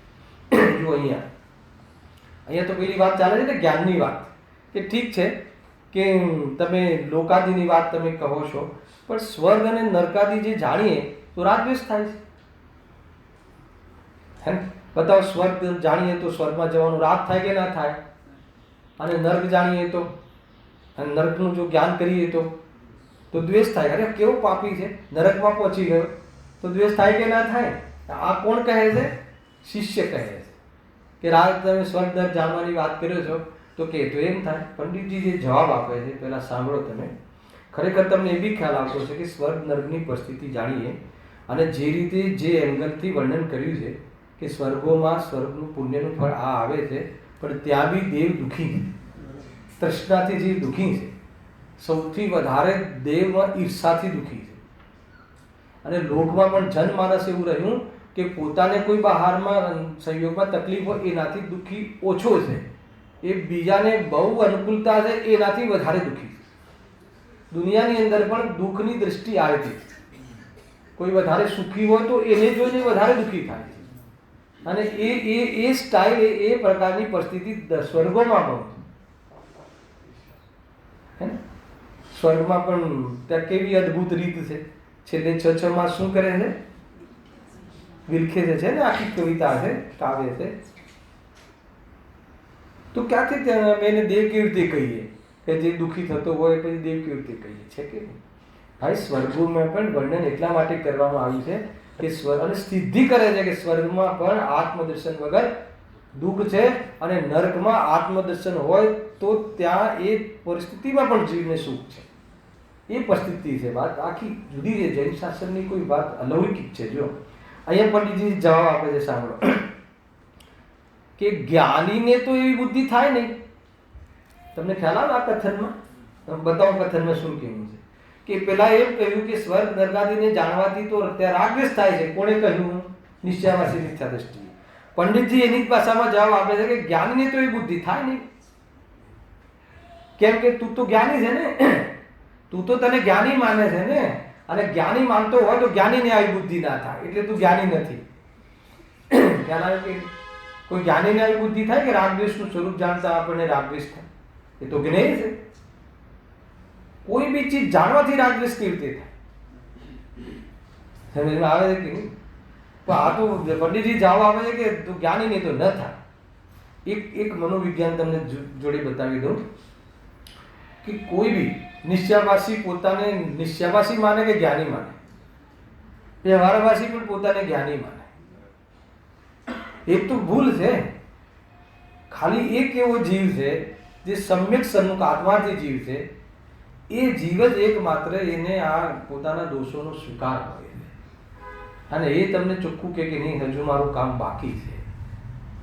જો અહીંયા તો પેલી વાત ચાલે છે ને જ્ઞાનની વાત, કે ઠીક છે કે તમે લોકાદિની વાત તમે કહો છો, પણ સ્વર્ગ અને નરકાદી જે જાણીએ તો રાગદ્વેષ થાય છે. હે, બતાવો, સ્વર્ગ જાણીએ તો સ્વર્ગમાં જવાનું રાગ થાય કે ના થાય? અને નર્ક જાણીએ તો, અને નર્કનું જો જ્ઞાન કરીએ તો દ્વેષ થાય. અરે કેવો પાપી છે, નરકમાં પહોંચી ગયો, તો દ્વેષ થાય કે ના થાય? આ કોણ કહે છે? શિષ્ય કહે છે કે રાગ તમે સ્વર્ગ નર્ક જાણવાની વાત કર્યો છો, તો કે તો એમ થાય. પંડિતજી જે જવાબ આપે છે પહેલા સાંભળો તમે. ખરેખર તમને એ બી ખ્યાલ આવતો છે કે સ્વર્ગ નર્કની પરિસ્થિતિ જાણીએ અને જે રીતે જે એંગલથી વર્ણન કર્યું છે કે સ્વર્ગોમાં સ્વર્ગનું પુણ્યનું ફળ આ આવે છે, પણ ત્યાં બી દેવ દુઃખી છે, તૃષ્ણાથી જે દુઃખી છે. સૌથી વધારે દેવમાં ઈર્ષાથી દુઃખી છે. અને લોકમાં પણ જનમાનસ એવું રહ્યું કે પોતાને કોઈ બહારમાં સંયોગમાં તકલીફ હોય એનાથી દુઃખી ઓછો છે, એ બીજાને બહુ અનુકૂળતા છે એનાથી વધારે દુઃખી છે. દુનિયાની અંદર પણ દુઃખની દ્રષ્ટિ આવે છે. કોઈ વધારે સુખી હોય તો એને જોઈને વધારે દુઃખી થાય છે. અને એ સ્ટાઇલ, એ પ્રકારની પરિસ્થિતિ સ્વર્ગોમાં પણ છે. સ્વર્ગમાં પણ ત્યાં કેવી અદ્ભુત રીત છે. છેલ્લે 6 માસ શું કરે છે? વિલખે છે ને, આખી કવિતા છે, કાવ્ય છે. તો ક્યાંથી ત્યાં અમે એને દેવ કેવી રીતે કહીએ કે જે દુઃખી થતો હોય પછી દેવ કેવી રીતે કહીએ? છે કે નહીં? ભાઈ, સ્વર્ગોમાં પણ વર્ણન એટલા માટે કરવામાં આવ્યું છે કે સ્વર્ગ, અને સિદ્ધિ કરે છે કે સ્વર્ગમાં પણ આત્મદર્શન વગર દુઃખ છે, અને નર્કમાં આત્મદર્શન હોય તો ત્યાં એ પરિસ્થિતિમાં પણ જીવને સુખ છે. એ પરિસ્થિતિ છે. વાત આખી જુદી છે. જૈન શાસ્ત્રની કોઈ વાત અલૌકિક છે. જો અહીંયા પંડિતજી જવાબ આપે છે, સાંભળો, કે જ્ઞાનીને તો એવી બુદ્ધિ થાય નહીં. તમને ખ્યાલ આવે આ કથનમાં? તમે બતાવો કથનમાં શું કહેવું છે. કે પેલા એમ કહ્યું કે સ્વર્ગ નરકાદીને જાણવાથી તો ત્યાં રાગદ્વેષ થાય છે. કોણે કહ્યું? નિશ્ચયવાસી મિથ્યા દ્રષ્ટિ. પંડિતજી એની જ ભાષામાં જવાબ આપે છે કે જ્ઞાનીને તો એવી બુદ્ધિ થાય નહીં. કેમ કે તું તો જ્ઞાની છે ને, તું તો તને જ્ઞાની માને છે ને, અને જ્ઞાની માનતો હોય તો જ્ઞાનીને આવી બુદ્ધિ ના થાય, એટલે તું જ્ઞાની નથી. ખ્યાલ આવે કે કોઈ જ્ઞાનીને આવી બુદ્ધિ થાય કે રાગદ્વેષનું સ્વરૂપ જાણતા આપણને રાગદ્વેષ થાય? એ તો જ્ઞેય છે. કોઈ બી ચીજ જાણવાથી રાગદ્વેષ કેવી રીતે થાય? સમજમાં આવે છે કે નહીં? પણ આ તો પંડિતજી જવાબ આપે છે કે તું જ્ઞાની નહીં તો ન થાય. એક મનોવિજ્ઞાન તમને જોડે બતાવી દઉં કે કોઈ બી નિશ્ચયવાસી પોતાને નિશ્ચયવાસી માને કે જ્ઞાની માને, વ્યવહારવાસી પણ પોતાને જ્ઞાની માને. એક તો ભૂલ છે. ખાલી એક એવો જીવ છે જે સમ્યક સન્મુખ આત્માથી જીવ છે. એ જીવ જ એકમાત્ર એને આ પોતાના દોષોનો સ્વીકાર હોય છે. અને એ તમને ચોખ્ખું કે નહીં હજુ મારું કામ બાકી છે,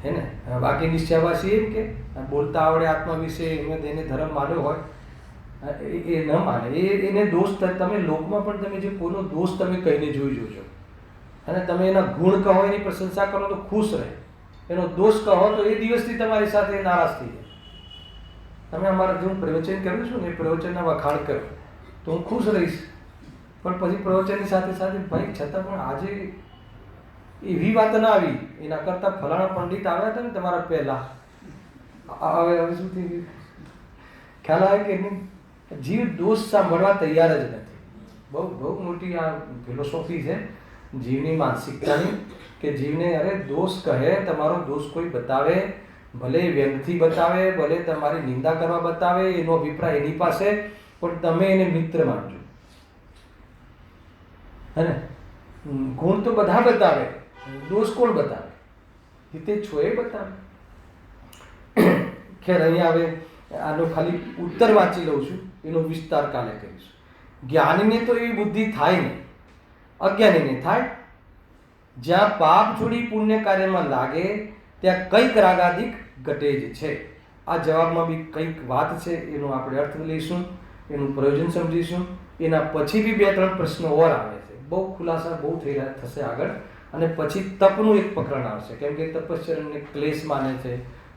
હે ને. બાકીની શાબાશી એમ કે બોલતા આવડે આત્મા વિશે એને ધર્મ માન્યો હોય એ ન માને, એને દોષ તમે લોકમાં પણ તમે જે કોઈનો દોષ તમે કહીને જોઈ જોજો, અને તમે એના ગુણ કહો એની પ્રશંસા કરો તો ખુશ રહે, એનો દોષ કહો તો એ દિવસથી તમારી સાથે નારાજ થઈ જાય. તમે અમારા જે હું પ્રવચન કરું છું ને એ પ્રવચનના વખાણ કરો તો હું ખુશ રહીશ, પણ પછી પ્રવચનની સાથે સાથે ભાઈ છતાં પણ આજે એવી વાત ના આવી, એના કરતાં ફલાણા પંડિત આવ્યા હતા ને તમારા પહેલાં, હવે શું થઈ ગયું ખ્યાલ આવે કે નહીં. જીવ દોષ સાંભળવા તૈયાર જ નથી. બહુ બહુ મોટી આ ફિલોસોફી છે જીવની માનસિકતાની, કે જીવને અરે દોષ કહે, તમારો દોષ કોઈ બતાવે, ભલે વ્યંગથી બતાવે, ભલે તમારી નિંદા કરવા બતાવે, એનો અભિપ્રાય એની પાસે, પણ તમે એને મિત્ર માનજો. હે ગુણ તો બધા બતાવે, દોષ કોણ બતાવે? રીતે છો એ બતાવે. ખેર અહીંયા હવે આનો ખાલી ઉત્તર વાંચી લઉં છું, એનો વિસ્તાર કાલે કરીશું. જ્ઞાનીને તો એવી બુદ્ધિ થાય નહીં, અજ્ઞાનીને થાય. જ્યાં પાપ છોડી પુણ્ય કાર્યમાં લાગે ત્યાં કંઈક રાગાદિક ઘટે જ છે. આ જવાબમાં બી કંઈક વાત છે, એનો આપણે અર્થ લઈશું, એનું પ્રયોજન સમજીશું. એના પછી બી 2-3 પ્રશ્નો ઓર આવે છે, બહુ ખુલાસા બહુ થઈ રહ્યા થશે આગળ. અને પછી તપનું એક પ્રકરણ આવશે, કેમ કે તપશ્ચર્યાને ક્લેશ માને છે,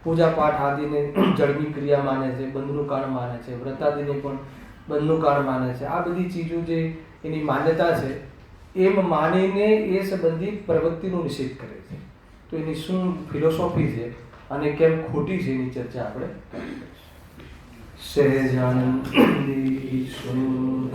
પૂજા પાઠ આદિને જળની ક્રિયા માને છે, બંધનું કારણ માને છે, વ્રતાદિને પણ બંધનું કારણ માને છે. આ બધી ચીજો જે એની માન્યતા છે એમ માનીને એ સંબંધી પ્રવૃત્તિનો નિષેધ કરે છે. તો એની શું ફિલોસોફી છે અને કેમ ખોટી છે એની ચર્ચા આપણે સહેજાનંદી સહેજાનંદ